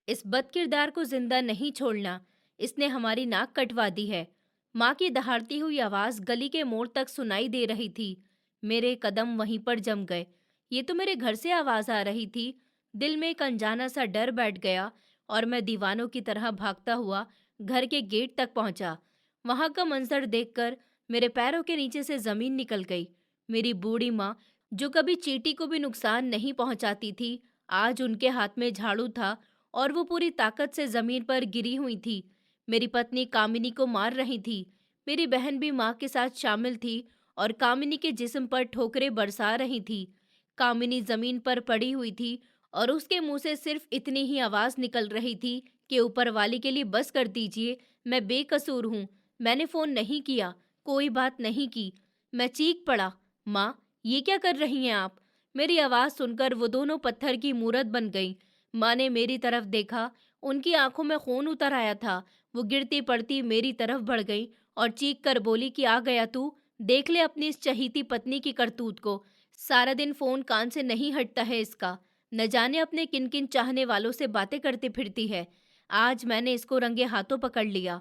इस बदकिरदार को जिंदा नहीं छोड़ना, इसने हमारी नाक कटवा दी है। माँ की दहाड़ती हुई आवाज गली के मोड़ तक सुनाई दे रही थी। मेरे कदम वहीं पर जम गए। ये तो मेरे घर से आवाज आ रही थी। दिल में एक अनजाना सा डर बैठ गया और मैं दीवानों की तरह भागता हुआ घर के गेट तक पहुंचा। वहां का मंजर देखकर मेरे पैरों के नीचे से जमीन निकल गई। मेरी बूढ़ी माँ, जो कभी चींटी को भी नुकसान नहीं पहुंचाती थी, आज उनके हाथ में झाड़ू था और वो पूरी ताकत से जमीन पर गिरी हुई थी। मेरी पत्नी कामिनी को मार रही थी। मेरी बहन भी माँ के साथ शामिल थी और कामिनी के जिस्म पर ठोकरें बरसा रही थी। कामिनी जमीन पर पड़ी हुई थी और उसके मुंह से सिर्फ इतनी ही आवाज निकल रही थी कि ऊपर वाले के लिए बस कर दीजिए, मैं बेकसूर हूँ। मैंने फोन नहीं किया, कोई बात नहीं की। मैं चीख पड़ा, माँ, ये क्या कर रही हैं आप? मेरी आवाज सुनकर वो दोनों पत्थर की मूरत बन गई। माँ ने मेरी तरफ देखा, उनकी आंखों में खून उतर आया था। वो गिरती पड़ती मेरी तरफ बढ़ गई और चीख कर बोली कि आ गया तू, देख ले अपनी इस चहीती पत्नी की करतूत को। सारा दिन फोन कान से नहीं हटता है इसका। न जाने अपने किन किन चाहने वालों से बातें करती फिरती है। आज मैंने इसको रंगे हाथों पकड़ लिया।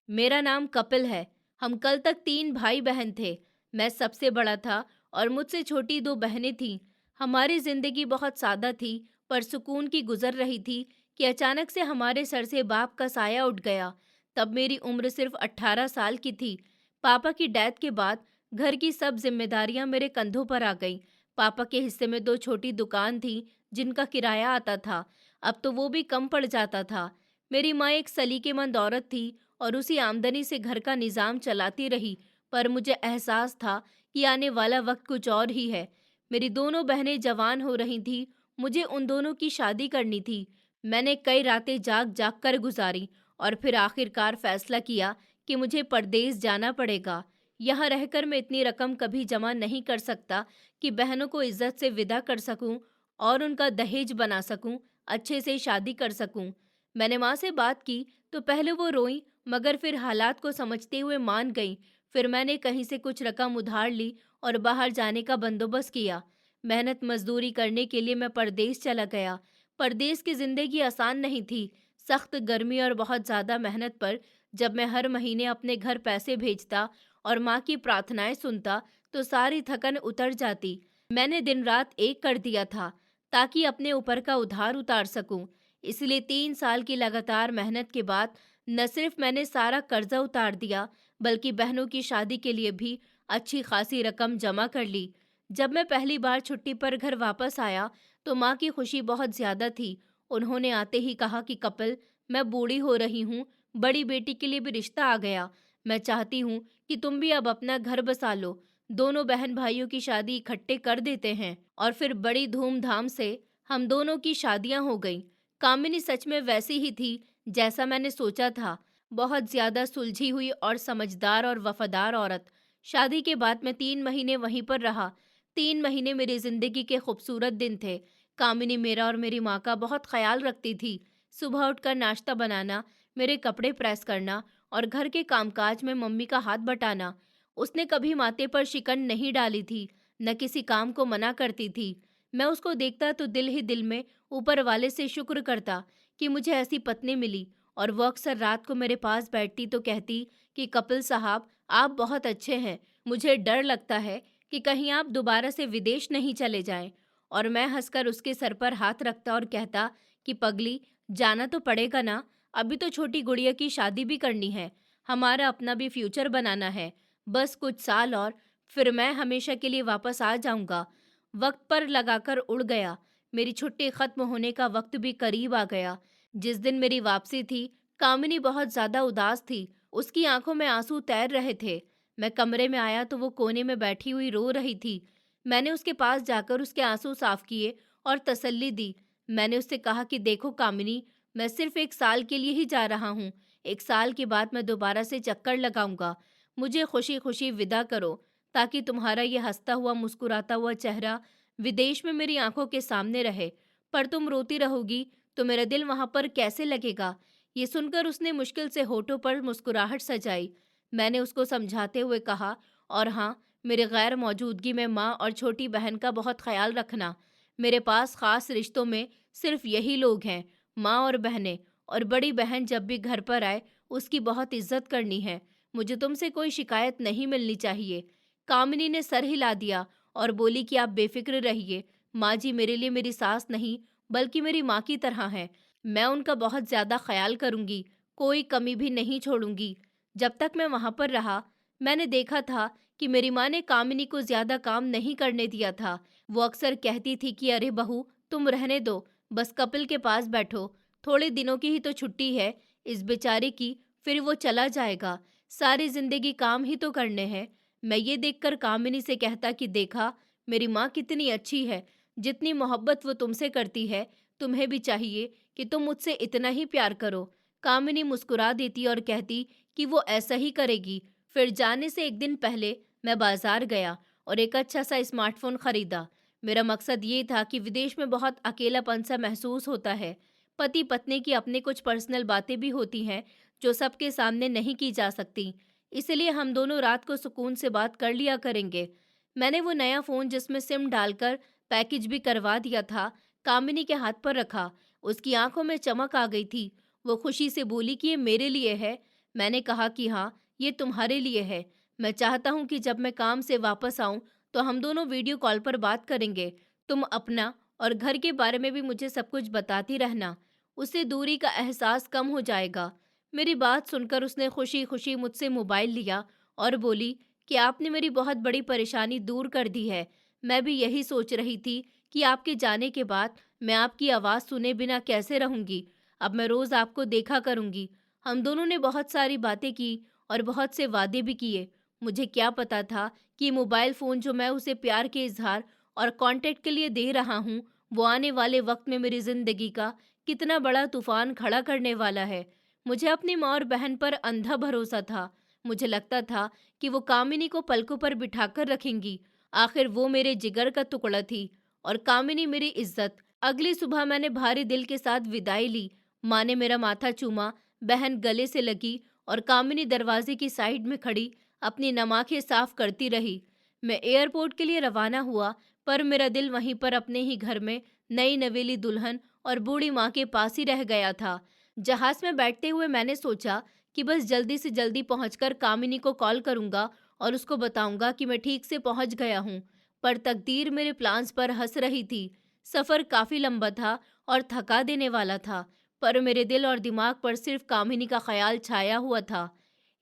मेरा नाम कपिल है। हम कल तक 3 भाई बहन थे। मैं सबसे बड़ा था और मुझसे छोटी 2 बहनें थीं। हमारी जिंदगी बहुत सादा थी, पर सुकून की गुजर रही थी कि अचानक से हमारे सर से बाप का साया उठ गया। तब मेरी उम्र सिर्फ 18 साल की थी। पापा की डेथ के बाद घर की सब जिम्मेदारियां मेरे कंधों पर आ गईं। पापा के हिस्से में 2 छोटी दुकान थी जिनका किराया आता था। अब तो वो भी कम पड़ जाता था। मेरी माँ एक सलीकेमंद औरत थी और उसी आमदनी से घर का निजाम चलाती रही, पर मुझे एहसास था कि आने वाला वक्त कुछ और ही है। मेरी दोनों बहनें जवान हो रही थीं, मुझे उन दोनों की शादी करनी थी। मैंने कई रातें जाग जाग कर गुजारी और फिर आखिरकार फैसला किया कि मुझे परदेस जाना पड़ेगा। यहाँ रहकर मैं इतनी रकम कभी जमा नहीं कर सकता कि बहनों को इज्जत से विदा कर सकूं और उनका दहेज बना सकूं, अच्छे से शादी कर सकूं। मैंने माँ से बात की तो पहले वो रोई, मगर फिर हालात को समझते हुए मान गई। फिर मैंने कहीं से कुछ रकम उधार ली और बाहर जाने का बंदोबस्त किया। मेहनत मजदूरी करने के लिए मैं परदेस चला गया। परदेस की जिंदगी आसान नहीं थी। सख्त गर्मी और बहुत ज़्यादा मेहनत पर जब मैं हर महीने अपने घर पैसे भेजता और माँ की प्रार्थनाएं सुनता तो सारी थकन उतर जाती। मैंने दिन रात एक कर दिया था ताकि अपने ऊपर का उधार उतार सकूं। इसलिए 3 साल की लगातार मेहनत के बाद न सिर्फ मैंने सारा कर्जा उतार दिया, बल्कि बहनों की शादी के लिए भी अच्छी खासी रकम जमा कर ली। जब मैं पहली बार छुट्टी पर घर वापस आया तो माँ की खुशी बहुत ज्यादा थी। उन्होंने आते ही कहा कि कपिल, मैं बूढ़ी हो रही हूँ, बड़ी बेटी के लिए भी रिश्ता आ गया। मैं चाहती हूँ कि तुम भी अब अपना घर बसा लो। दोनों बहन भाइयों की शादी इकट्ठे कर देते हैं और फिर बड़ी धूमधाम से हम दोनों की शादियां हो गईं। कामिनी सच में वैसी ही थी जैसा मैंने सोचा था। बहुत ज्यादा सुलझी हुई और समझदार और वफादार औरत। शादी के बाद मैं 3 महीने वहीं पर रहा। 3 महीने मेरी जिंदगी के खूबसूरत दिन थे। कामिनी मेरा और मेरी माँ का बहुत ख्याल रखती थी। सुबह उठकर नाश्ता बनाना, मेरे कपड़े प्रेस करना और घर के कामकाज में मम्मी का हाथ बटाना। उसने कभी माथे पर शिकन नहीं डाली थी, न किसी काम को मना करती थी। मैं उसको देखता तो दिल ही दिल में ऊपर वाले से शुक्र करता कि मुझे ऐसी पत्नी मिली। और वो अक्सर रात को मेरे पास बैठती तो कहती कि कपिल साहब, आप बहुत अच्छे हैं। मुझे डर लगता है कि कहीं आप दोबारा से विदेश नहीं चले जाएं। और मैं हंसकर उसके सर पर हाथ रखता और कहता कि पगली, जाना तो पड़ेगा ना। अभी तो छोटी गुड़िया की शादी भी करनी है, हमारा अपना भी फ्यूचर बनाना है। बस कुछ साल और फिर मैं हमेशा के लिए वापस आ जाऊंगा। वक्त पर लगाकर उड़ गया। मेरी छुट्टी खत्म होने का वक्त भी करीब आ गया। जिस दिन मेरी वापसी थी, कामिनी बहुत ज्यादा उदास थी। उसकी आंखों में आंसू तैर रहे थे। मैं कमरे में आया तो वो कोने में बैठी हुई रो रही थी। मैंने उसके पास जाकर उसके आंसू साफ किए और तसल्ली दी। मैंने उससे कहा कि देखो कामिनी, मैं सिर्फ 1 साल के लिए ही जा रहा हूँ। 1 साल के बाद मैं दोबारा से चक्कर लगाऊंगा। मुझे खुशी खुशी विदा करो, ताकि तुम्हारा ये हंसता हुआ मुस्कुराता हुआ चेहरा विदेश में मेरी आंखों के सामने रहे। पर तुम रोती रहोगी तो मेरा दिल वहां पर कैसे लगेगा? ये सुनकर उसने मुश्किल से होठों पर मुस्कुराहट सजाई। मैंने उसको समझाते हुए कहा, और हाँ, मेरे गैर मौजूदगी में माँ और छोटी बहन का बहुत ख्याल रखना। मेरे पास खास रिश्तों में सिर्फ यही लोग हैं। माँ और बहनें, और बड़ी बहन जब भी घर पर आए उसकी बहुत इज्जत करनी है। मुझे तुमसे कोई शिकायत नहीं मिलनी चाहिए। कामिनी ने सर हिला दिया और बोली कि आप बेफिक्र रहिए। माँ जी मेरे लिए मेरी सास नहीं बल्कि मेरी माँ की तरह है। मैं उनका बहुत ज्यादा ख्याल करूंगी, कोई कमी भी नहीं छोड़ूंगी। जब तक मैं वहां पर रहा मैंने देखा था कि मेरी माँ ने कामिनी को ज्यादा काम नहीं करने दिया था। वो अक्सर कहती थी कि अरे बहू तुम रहने दो, बस कपिल के पास बैठो, थोड़े दिनों की ही तो छुट्टी है इस बेचारे की, फिर वो चला जाएगा, सारी जिंदगी काम ही तो करने हैं। मैं ये देखकर कामिनी से कहता कि देखा मेरी माँ कितनी अच्छी है, जितनी मोहब्बत वो तुमसे करती है तुम्हें भी चाहिए कि तुम मुझसे इतना ही प्यार करो। कामिनी मुस्कुरा देती और कहती कि वो ऐसा ही करेगी। फिर जाने से एक दिन पहले मैं बाजार गया और एक अच्छा सा स्मार्टफोन खरीदा। मेरा मकसद ये था कि विदेश में बहुत अकेलापन सा महसूस होता है। पति पत्नी की अपने कुछ पर्सनल बातें भी होती हैं जो सबके सामने नहीं की जा सकती। इसलिए हम दोनों रात को सुकून से बात कर लिया करेंगे। मैंने वो नया फ़ोन जिसमें सिम डालकर पैकेज भी करवा दिया था कामिनी के हाथ पर रखा। उसकी आंखों में चमक आ गई थी। वो खुशी से बोली कि ये मेरे लिए है। मैंने कहा कि हाँ, ये तुम्हारे लिए है। मैं चाहता हूँ कि जब मैं काम से वापस आऊँ तो हम दोनों वीडियो कॉल पर बात करेंगे। तुम अपना और घर के बारे में भी मुझे सब कुछ बताती रहना। उससे दूरी का एहसास कम हो जाएगा। मेरी बात सुनकर उसने खुशी खुशी मुझसे मोबाइल लिया और बोली कि आपने मेरी बहुत बड़ी परेशानी दूर कर दी है। मैं भी यही सोच रही थी कि आपके जाने के बाद मैं आपकी आवाज़ सुने बिना कैसे रहूंगी। अब मैं रोज़ आपको देखा करूंगी। हम दोनों ने बहुत सारी बातें की और बहुत से वादे भी किए। मुझे क्या पता था कि मोबाइल फ़ोन जो मैं उसे प्यार के इजहार और कांटेक्ट के लिए दे रहा हूँ, वो आने वाले वक्त में मेरी ज़िंदगी का कितना बड़ा तूफान खड़ा करने वाला है। मुझे अपनी माँ और बहन पर अंधा भरोसा था। मुझे लगता था कि वो कामिनी को पलकों पर बिठाकर रखेंगी। आखिर वो मेरे जिगर का टुकड़ा थी और कामिनी मेरी इज्जत। अगली सुबह मैंने भारी दिल के साथ विदाई ली। माँ ने मेरा माथा चूमा, बहन गले से लगी और कामिनी दरवाजे की साइड में खड़ी अपनी नमाखें साफ करती रही। मैं एयरपोर्ट के लिए रवाना हुआ, पर मेरा दिल वहीं पर अपने ही घर में नई नवेली दुल्हन और बूढ़ी माँ के पास ही रह गया था। जहाज में बैठते हुए मैंने सोचा कि बस जल्दी से जल्दी पहुंचकर कामिनी को कॉल करूंगा और उसको बताऊंगा कि मैं ठीक से पहुंच गया हूं। पर तकदीर मेरे प्लान्स पर हंस रही थी। सफर काफी लंबा था और थका देने वाला था, पर मेरे दिल और दिमाग पर सिर्फ कामिनी का ख्याल छाया हुआ था।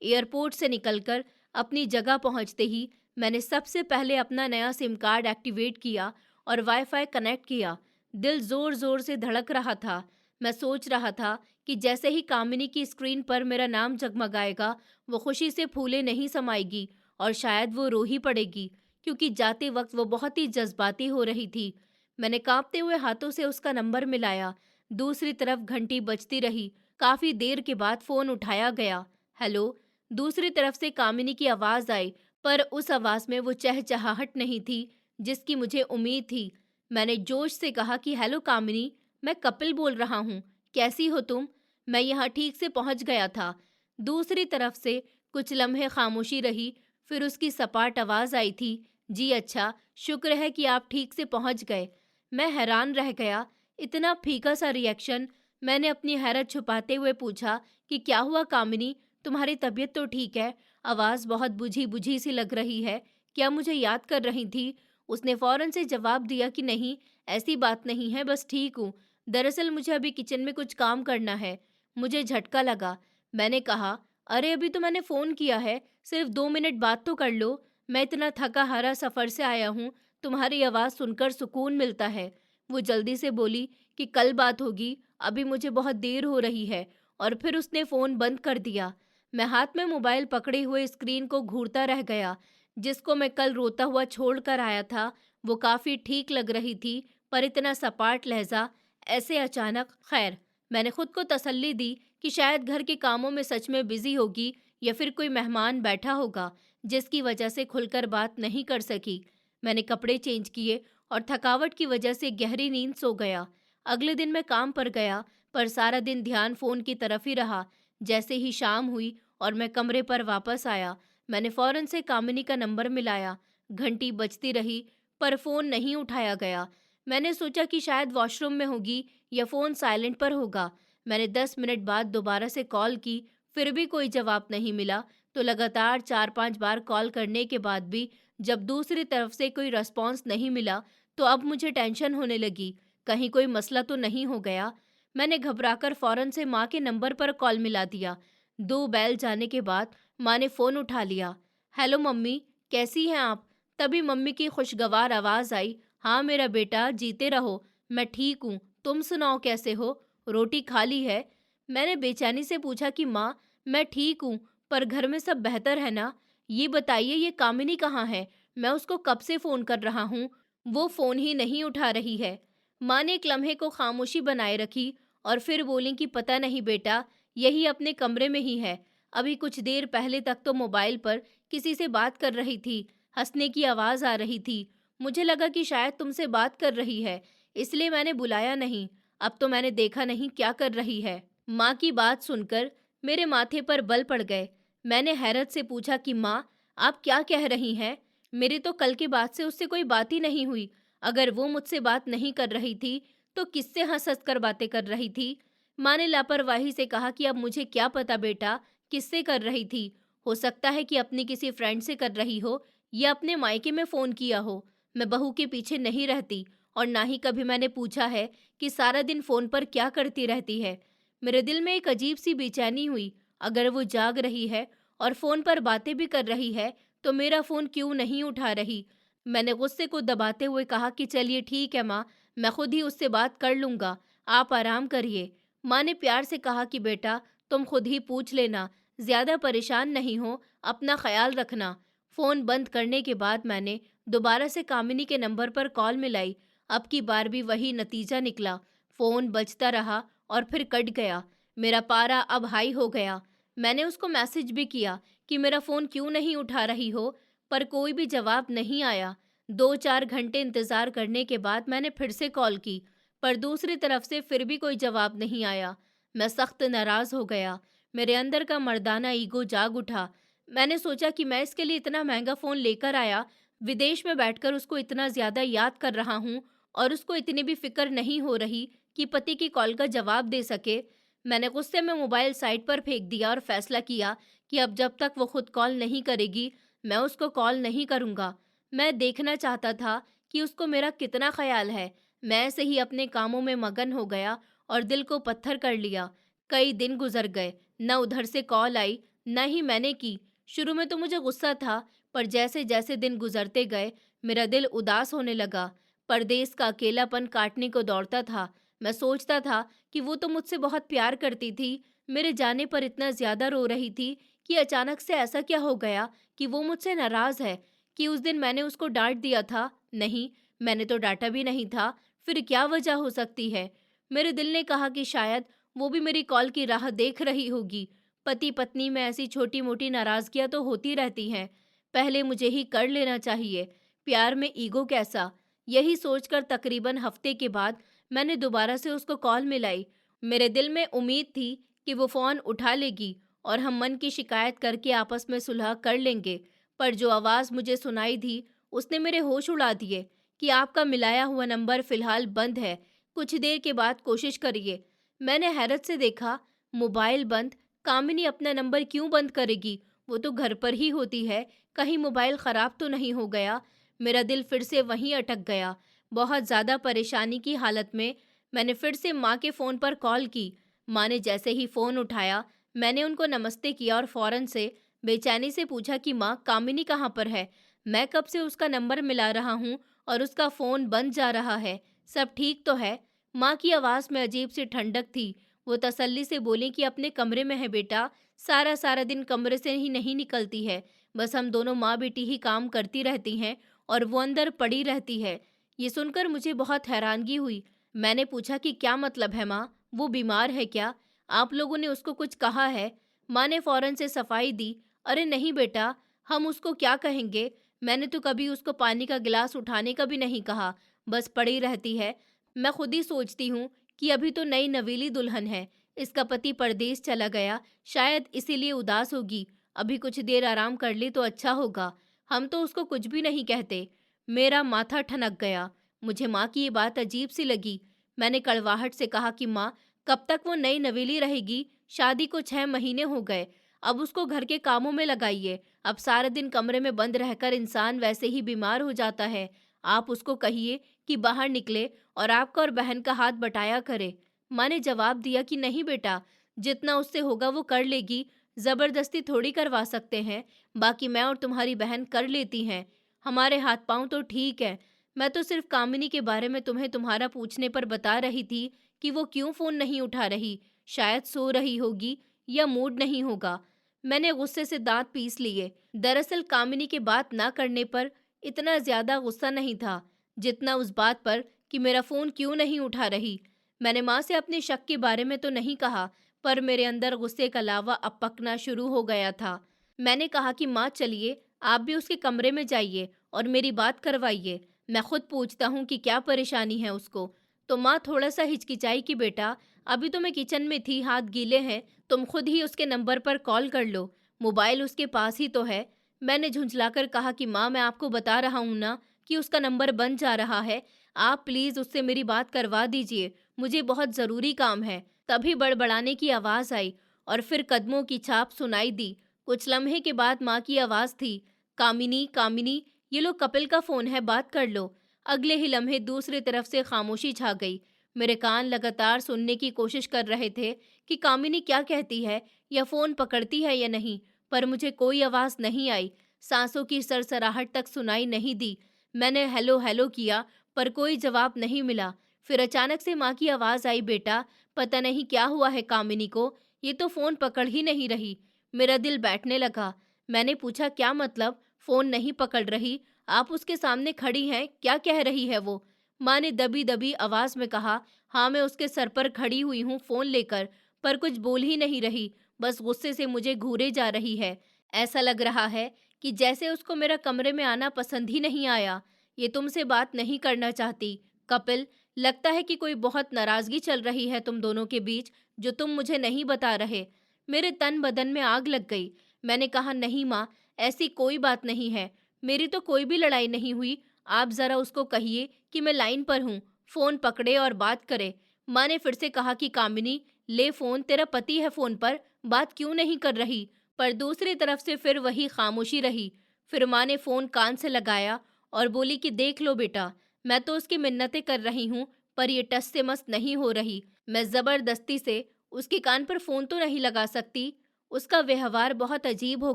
एयरपोर्ट से निकलकर अपनी जगह पहुंचते ही मैंने सबसे पहले अपना नया सिम कार्ड एक्टिवेट किया और वाईफाई कनेक्ट किया। दिल जोर जोर से धड़क रहा था। मैं सोच रहा था कि जैसे ही कामिनी की स्क्रीन पर मेरा नाम जगमगाएगा, वो खुशी से फूले नहीं समाएगी और शायद वो रो ही पड़ेगी, क्योंकि जाते वक्त वो बहुत ही जज्बाती हो रही थी। मैंने कांपते हुए हाथों से उसका नंबर मिलाया। दूसरी तरफ घंटी बजती रही। काफी देर के बाद फोन उठाया गया। हेलो। दूसरी तरफ से कामिनी की आवाज आई, पर उस आवाज में वो चहचहाहट नहीं थी जिसकी मुझे उम्मीद थी। मैंने जोश से कहा कि हेलो कामिनी, मैं कपिल बोल रहा हूँ। कैसी हो तुम? मैं यहाँ ठीक से पहुँच गया था। दूसरी तरफ से कुछ लम्हे खामोशी रही, फिर उसकी सपाट आवाज आई थी, जी अच्छा, शुक्र है कि आप ठीक से पहुँच गए। मैं हैरान रह गया। इतना फीका सा रिएक्शन। मैंने अपनी हैरत छुपाते हुए पूछा कि क्या हुआ कामिनी, तुम्हारी तबीयत तो ठीक है? आवाज़ बहुत बुझी बुझी सी लग रही है। क्या मुझे याद कर रही थी? उसने फौरन से जवाब दिया कि नहीं, ऐसी बात नहीं है, बस ठीक हूँ। दरअसल मुझे अभी किचन में कुछ काम करना है। मुझे झटका लगा। मैंने कहा, अरे अभी तो मैंने फ़ोन किया है, सिर्फ 2 मिनट बात तो कर लो। मैं इतना थका हारा सफ़र से आया हूँ, तुम्हारी आवाज़ सुनकर सुकून मिलता है। वो जल्दी से बोली कि कल बात होगी, अभी मुझे बहुत देर हो रही है, और फिर उसने फ़ोन बंद कर दिया। मैं हाथ में मोबाइल पकड़े हुए स्क्रीन को घूरता रह गया। जिसको मैं कल रोता हुआ छोड़ कर आया था, वो काफ़ी ठीक लग रही थी, पर इतना सपाट लहजा, ऐसे अचानक। खैर, मैंने खुद को तसल्ली दी कि शायद घर के कामों में सच में बिजी होगी या फिर कोई मेहमान बैठा होगा जिसकी वजह से खुलकर बात नहीं कर सकी। मैंने कपड़े चेंज किए और थकावट की वजह से गहरी नींद सो गया। अगले दिन मैं काम पर गया, पर सारा दिन ध्यान फ़ोन की तरफ ही रहा। जैसे ही शाम हुई और मैं कमरे पर वापस आया, मैंने फ़ौरन से कामिनी का नंबर मिलाया। घंटी बजती रही, पर फ़ोन नहीं उठाया गया। मैंने सोचा कि शायद वॉशरूम में होगी या फ़ोन साइलेंट पर होगा। मैंने 10 मिनट बाद दोबारा से कॉल की, फिर भी कोई जवाब नहीं मिला। तो लगातार 4-5 बार कॉल करने के बाद भी जब दूसरी तरफ से कोई रिस्पॉन्स नहीं मिला, तो अब मुझे टेंशन होने लगी, कहीं कोई मसला तो नहीं हो गया। मैंने घबराकर फ़ौरन से माँ के नंबर पर कॉल मिला दिया। 2 बेल जाने के बाद माँ ने फ़ोन उठा लिया। हेलो मम्मी, कैसी हैं आप? तभी मम्मी की खुशगवार आवाज़ आई। हाँ मेरा बेटा, जीते रहो, मैं ठीक हूँ, तुम सुनाओ कैसे हो? रोटी खा ली है? मैंने बेचैनी से पूछा कि माँ, मैं ठीक हूँ, पर घर में सब बेहतर है ना? ये बताइए, ये कामिनी कहाँ है? मैं उसको कब से फ़ोन कर रहा हूँ, वो फ़ोन ही नहीं उठा रही है। माँ ने एक लम्हे को खामोशी बनाए रखी और फिर बोली कि पता नहीं बेटा, यही अपने कमरे में ही है। अभी कुछ देर पहले तक तो मोबाइल पर किसी से बात कर रही थी, हंसने की आवाज़ आ रही थी। मुझे लगा कि शायद तुमसे बात कर रही है, इसलिए मैंने बुलाया नहीं। अब तो मैंने देखा नहीं क्या कर रही है। माँ की बात सुनकर मेरे माथे पर बल पड़ गए। मैंने हैरत से पूछा कि माँ, आप क्या कह रही हैं? मेरी तो कल के बाद से उससे कोई बात ही नहीं हुई। अगर वो मुझसे बात नहीं कर रही थी, तो किससे हंस हंस कर बातें कर रही थी? माँ ने लापरवाही से कहा कि अब मुझे क्या पता बेटा, किससे कर रही थी। हो सकता है कि अपनी किसी फ्रेंड से कर रही हो या अपने मायके में फ़ोन किया हो। मैं बहू के पीछे नहीं रहती और ना ही कभी मैंने पूछा है कि सारा दिन फ़ोन पर क्या करती रहती है। मेरे दिल में एक अजीब सी बेचैनी हुई। अगर वो जाग रही है और फ़ोन पर बातें भी कर रही है, तो मेरा फ़ोन क्यों नहीं उठा रही? मैंने गुस्से को दबाते हुए कहा कि चलिए ठीक है माँ, मैं खुद ही उससे बात कर लूँगा, आप आराम करिए। माँ ने प्यार से कहा कि बेटा, तुम खुद ही पूछ लेना, ज़्यादा परेशान नहीं हो, अपना ख्याल रखना। फ़ोन बंद करने के बाद मैंने दोबारा से कामिनी के नंबर पर कॉल मिलाई। अब की बार भी वही नतीजा निकला। फ़ोन बजता रहा और फिर कट गया। मेरा पारा अब हाई हो गया। मैंने उसको मैसेज भी किया कि मेरा फ़ोन क्यों नहीं उठा रही हो, पर कोई भी जवाब नहीं आया। 2-4 घंटे इंतज़ार करने के बाद मैंने फिर से कॉल की, पर दूसरी तरफ से फिर भी कोई जवाब नहीं आया। मैं सख्त नाराज़ हो गया। मेरे अंदर का मर्दाना ईगो जाग उठा। मैंने सोचा कि मैं इसके लिए इतना महंगा फ़ोन लेकर आया, विदेश में बैठकर उसको इतना ज़्यादा याद कर रहा हूँ और उसको इतनी भी फ़िक्र नहीं हो रही कि पति की कॉल का जवाब दे सके। मैंने गुस्से में मोबाइल साइड पर फेंक दिया और फैसला किया कि अब जब तक वो खुद कॉल नहीं करेगी, मैं उसको कॉल नहीं करूँगा। मैं देखना चाहता था कि उसको मेरा कितना ख़याल है। मैं ऐसे ही अपने कामों में मगन हो गया और दिल को पत्थर कर लिया। कई दिन गुज़र गए, न उधर से कॉल आई, न ही मैंने की। शुरू में तो मुझे गुस्सा था, पर जैसे-जैसे दिन गुज़रते गए, मेरा दिल उदास होने लगा। परदेस का अकेलापन काटने को दौड़ता था। मैं सोचता था कि वो तो मुझसे बहुत प्यार करती थी, मेरे जाने पर इतना ज़्यादा रो रही थी कि अचानक से ऐसा क्या हो गया कि वो मुझसे नाराज़ है? कि उस दिन मैंने उसको डाँट दिया था? नहीं, मैंने तो डाँटा भी नहीं था। फिर क्या वजह हो सकती है? मेरे दिल ने कहा कि शायद वो भी मेरी कॉल की राह देख रही होगी। पति-पत्नी में ऐसी छोटी-मोटी नाराज़गियाँ तो होती रहती हैं। पहले मुझे ही कर लेना चाहिए। प्यार में ईगो कैसा? यही सोचकर तकरीबन हफ्ते के बाद मैंने दोबारा से उसको कॉल मिलाई। मेरे दिल में उम्मीद थी कि वो फ़ोन उठा लेगी और हम मन की शिकायत करके आपस में सुलह कर लेंगे। पर जो आवाज़ मुझे सुनाई दी, उसने मेरे होश उड़ा दिए कि आपका मिलाया हुआ नंबर फ़िलहाल बंद है। कुछ देर के बाद कोशिश करिए। मैंने हैरत से देखा, मोबाइल बंद, कामिनी अपना नंबर क्यों बंद करेगी? वो तो घर पर ही होती है, कहीं मोबाइल ख़राब तो नहीं हो गया? मेरा दिल फिर से वहीं अटक गया। बहुत ज़्यादा परेशानी की हालत में मैंने फिर से माँ के फ़ोन पर कॉल की। माँ ने जैसे ही फ़ोन उठाया, मैंने उनको नमस्ते किया और फ़ौरन से बेचैनी से पूछा कि माँ, कामिनी कहाँ पर है? मैं कब से उसका नंबर मिला रहा हूँ और उसका फ़ोन बंद जा रहा है। सब ठीक तो है? माँ की आवाज़ में अजीब सी ठंडक थी। वो तसल्ली से बोली कि अपने कमरे में है बेटा, सारा-सारा दिन कमरे से ही नहीं निकलती है। बस हम दोनों माँ-बेटी ही काम करती रहती हैं और वो अंदर पड़ी रहती है। ये सुनकर मुझे बहुत हैरानगी हुई। मैंने पूछा कि क्या मतलब है माँ? वो बीमार है क्या? आप लोगों ने उसको कुछ कहा है? माँ ने फ़ौरन से सफाई दी। अरे नहीं बेटा, हम उसको क्या कहेंगे? मैंने तो कभी उसको पानी का गिलास उठाने का भी नहीं कहा, बस पड़ी रहती है। मैं खुद ही सोचती हूँ कि अभी तो नई नवीली दुल्हन है, इसका पति परदेस चला गया, शायद इसीलिए उदास होगी। अभी कुछ देर आराम कर ले तो अच्छा होगा। हम तो उसको कुछ भी नहीं कहते। मेरा माथा ठनक गया। मुझे माँ की ये बात अजीब सी लगी। मैंने कड़वाहट से कहा कि माँ, कब तक वो नई नवेली रहेगी? शादी को 6 महीने हो गए। अब उसको घर के कामों में लगाइए। अब सारा दिन कमरे में बंद रहकर इंसान वैसे ही बीमार हो जाता है। आप उसको कहिए कि बाहर निकले और आपका और बहन का हाथ बटाया करे। माँ ने जवाब दिया कि नहीं बेटा, जितना उससे होगा वो कर लेगी, जबरदस्ती थोड़ी करवा सकते हैं। बाकी मैं और तुम्हारी बहन कर लेती हैं। हमारे हाथ पांव तो ठीक है। मैं तो सिर्फ कामिनी के बारे में तुम्हें तुम्हारा पूछने पर बता रही थी कि वो क्यों फोन नहीं उठा रही। शायद सो रही होगी या मूड नहीं होगा। मैंने गुस्से से दांत पीस लिए। दरअसल कामिनी के बात ना करने पर इतना ज्यादा गुस्सा नहीं था जितना उस बात पर कि मेरा फोन क्यों नहीं उठा रही। मैंने माँ से अपने शक के बारे में तो नहीं कहा, पर मेरे अंदर गुस्से का लावा अब पकना शुरू हो गया था। मैंने कहा कि माँ चलिए, आप भी उसके कमरे में जाइए और मेरी बात करवाइए। मैं खुद पूछता हूँ कि क्या परेशानी है उसको। तो माँ थोड़ा सा हिचकिचाई कि बेटा, अभी तो मैं किचन में थी, हाथ गीले हैं, तुम खुद ही उसके नंबर पर कॉल कर लो, मोबाइल उसके पास ही तो है। मैंने झुंझलाकर कहा कि माँ, मैं आपको बता रहा हूँ ना कि उसका नंबर बंद जा रहा है। आप प्लीज़ उससे मेरी बात करवा दीजिए, मुझे बहुत ज़रूरी काम है। तभी बड़बड़ाने की आवाज़ आई और फिर कदमों की छाप सुनाई दी। कुछ लम्हे के बाद माँ की आवाज़ थी, कामिनी, कामिनी, ये लो कपिल का फ़ोन है, बात कर लो। अगले ही लम्हे दूसरी तरफ से खामोशी छा गई। मेरे कान लगातार सुनने की कोशिश कर रहे थे कि कामिनी क्या कहती है या फ़ोन पकड़ती है या नहीं, पर मुझे कोई आवाज़ नहीं आई। सांसों की सरसराहट तक सुनाई नहीं दी। मैंने हेलो हेलो किया, पर कोई जवाब नहीं मिला। फिर अचानक से माँ की आवाज़ आई, बेटा, पता नहीं क्या हुआ है कामिनी को, ये तो फ़ोन पकड़ ही नहीं रही। मेरा दिल बैठने लगा। मैंने पूछा, क्या मतलब फ़ोन नहीं पकड़ रही? आप उसके सामने खड़ी हैं, क्या कह रही है वो? माँ ने दबी दबी आवाज़ में कहा, हाँ मैं उसके सर पर खड़ी हुई हूँ फ़ोन लेकर, पर कुछ बोल ही नहीं रही, बस गुस्से से मुझे घूरे जा रही है। ऐसा लग रहा है कि जैसे उसको मेरा कमरे में आना पसंद ही नहीं आया। ये तुमसे बात नहीं करना चाहती। कपिल, लगता है कि कोई बहुत नाराज़गी चल रही है तुम दोनों के बीच, जो तुम मुझे नहीं बता रहे। मेरे तन बदन में आग लग गई। मैंने कहा, नहीं माँ, ऐसी कोई बात नहीं है। मेरी तो कोई भी लड़ाई नहीं हुई। आप ज़रा उसको कहिए कि मैं लाइन पर हूँ, फ़ोन पकड़े और बात करे। माँ ने फिर से कहा कि कामिनी, ले फ़ोन, तेरा पति है फ़ोन पर, बात क्यों नहीं कर रही? पर दूसरी तरफ से फिर वही खामोशी रही। फिर माँ ने फ़ोन कान से लगाया और बोली कि देख लो बेटा, मैं तो उसकी मिन्नतें कर रही हूँ, पर ये टस से मस नहीं हो रही। मैं ज़बरदस्ती से उसके कान पर फ़ोन तो नहीं लगा सकती। उसका व्यवहार बहुत अजीब हो